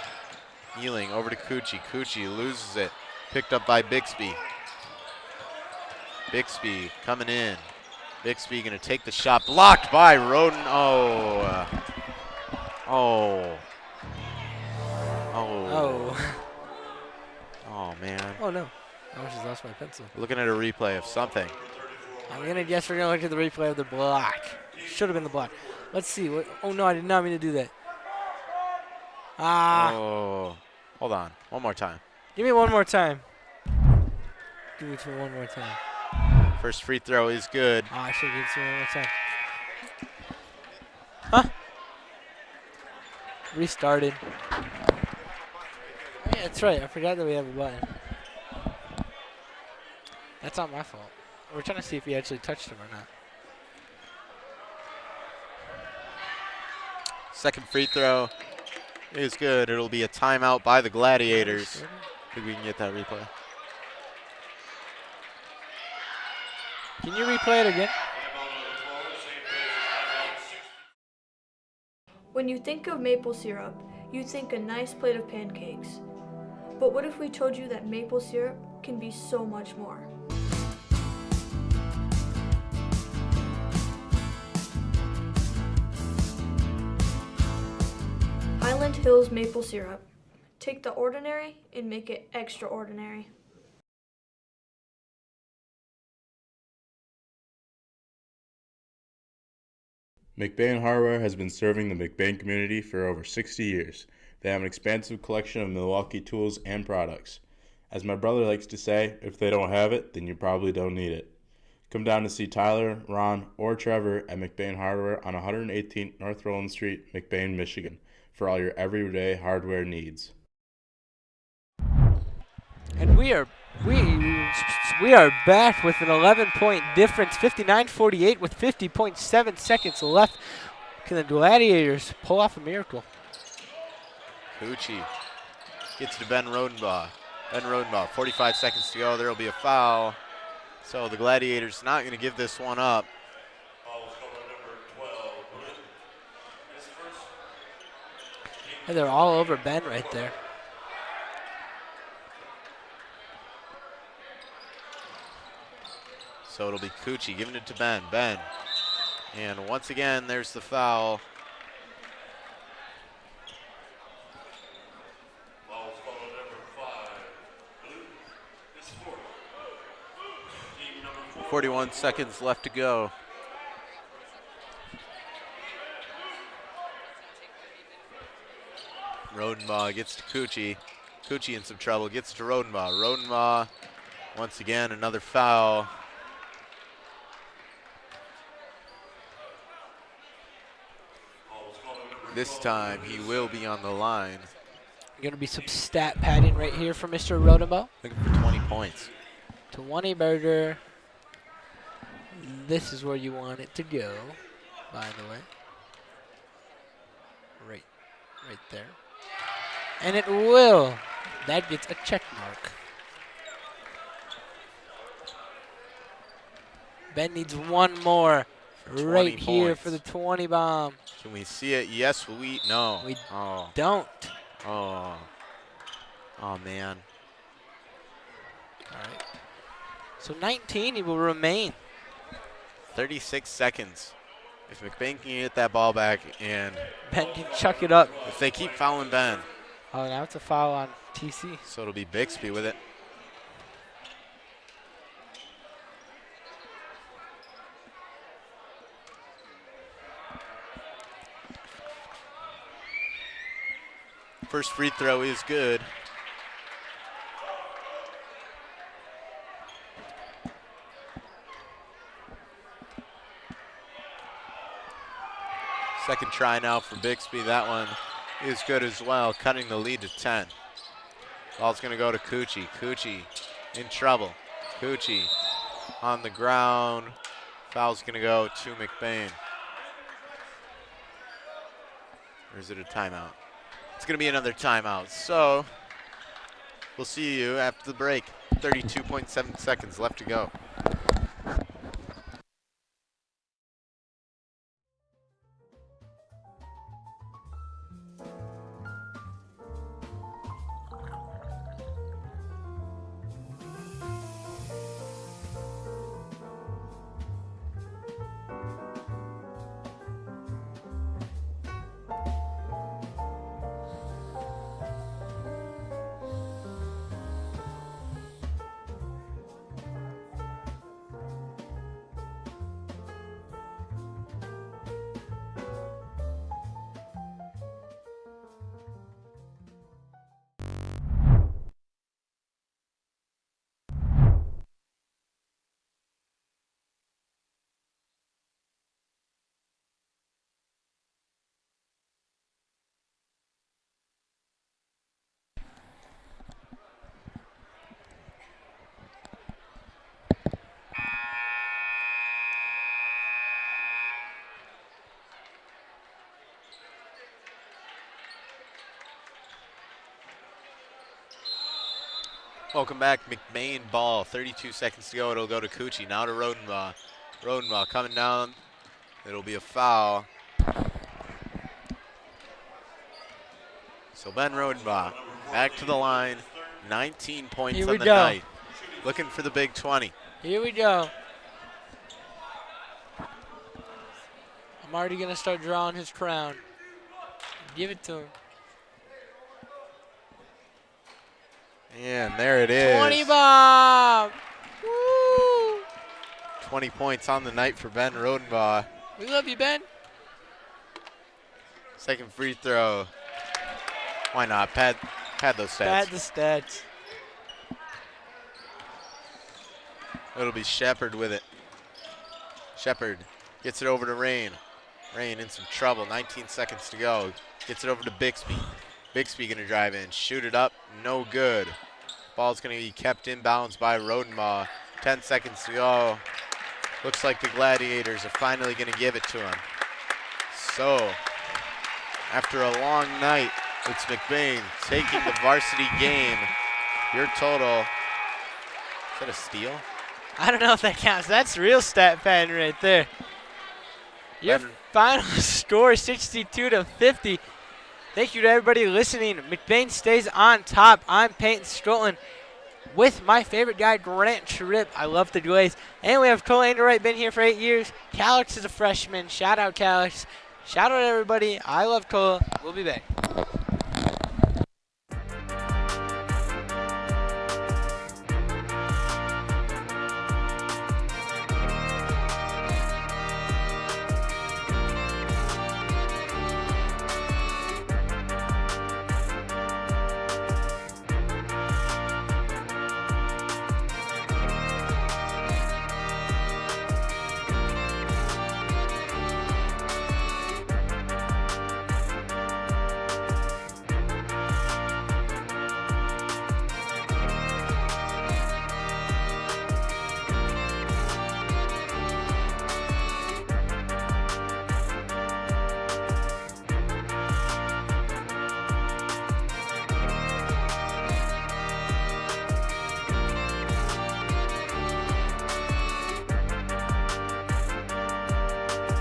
Ealing over to Cucci. Cucci loses it, picked up by Bixby. Bixby coming in. Bixby gonna take the shot, blocked by Roden. Oh. Oh. Oh, man. Oh, no. I just lost my pencil. Looking at a replay of something. I'm going to guess we're going to look at the replay of the block. Should have been the block. Let's see. Oh, no, I did not mean to do that. Oh. Hold on. One more time. Give me one more time. Give it to me one more time. First free throw is good. Oh, I should give it to me one more time. Huh? Restarted. Yeah, that's right. I forgot that we have a button. That's not my fault. We're trying to see if he actually touched him or not. Second free throw is good. It'll be a timeout by the Gladiators. Think we can get that replay. Can you replay it again? When you think of maple syrup, you think a nice plate of pancakes. But what if we told you that maple syrup can be so much more? Highland Hills maple syrup. Take the ordinary and make it extraordinary. McBain Hardware has been serving the McBain community for over 60 years. They have an expansive collection of Milwaukee tools and products. As my brother likes to say, if they don't have it, then you probably don't need it. Come down to see Tyler, Ron, or Trevor at McBain Hardware on 118th North Roland Street, McBain, Michigan, for all your everyday hardware needs. And we are back with an 11-point difference, 59-48 with 50.7 seconds left. Can the Gladiators pull off a miracle? Cucci gets to Ben Rodenbaugh. Ben Rodenbaugh, 45 seconds to go. There will be a foul. So the Gladiators not going to give this one up. And they're all over Ben right there. So it'll be Cucci giving it to Ben. Ben. And once again, there's the foul. 41 seconds left to go. Rodenbaugh gets to Cucci. Cucci in some trouble, gets to Rodenbaugh. Rodenbaugh, once again, another foul. This time he will be on the line. Going to be some stat padding right here for Mr. Rodenbaugh. Looking for 20 points. 20 burger. This is where you want it to go, by the way. Right there. And it will. That gets a check mark. Ben needs one more right here points. for the 20 bomb. Can we see it? Yes, no. We don't. Oh. Oh, man. All right. So 19, he will remain. 36 seconds. If McBain can get that ball back and Ben can chuck it up. If they keep fouling Ben. Oh, now it's a foul on TC. So it'll be Bixby with it. First free throw is good. Second try now for Bixby. That one is good as well, cutting the lead to 10. Ball's going to go to Cucci. Cucci in trouble. Cucci on the ground. Foul's going to go to McBain. Or is it a timeout? It's going to be another timeout. So we'll see you after the break. 32.7 seconds left to go. Welcome back, McBain ball. 32 seconds to go. It'll go to Cucci. Now to Rodenbaugh. Rodenbaugh coming down. It'll be a foul. So Ben Rodenbaugh back to the line. 19 points on the night. Looking for the big 20. Here we go. I'm already going to start drawing his crown. Give it to him. And there it is. 20 bomb. Woo. 20 points on the night for Ben Rodenbaugh. We love you, Ben. Second free throw. Why not? Pad those stats. Pad the stats. It'll be Shepard with it. Shepard gets it over to Rain. Rain in some trouble. 19 seconds to go. Gets it over to Bixby. Bixby gonna drive in, shoot it up, no good. Ball's gonna be kept inbounds by Rodenbaugh. 10 seconds to go. Looks like the Gladiators are finally gonna give it to him. So, after a long night, it's McBain taking the varsity game. Your total, is that a steal? I don't know if that counts. That's real stat pattern right there. Your final score, 62-50. Thank you to everybody listening. McBain stays on top. I'm Peyton Stroughton with my favorite guy, Grant Tripp. I love the glaze. And we have Cole Anderwright, been here for 8 years. Calix is a freshman. Shout out, Calix. Shout out, everybody. I love Cole. We'll be back.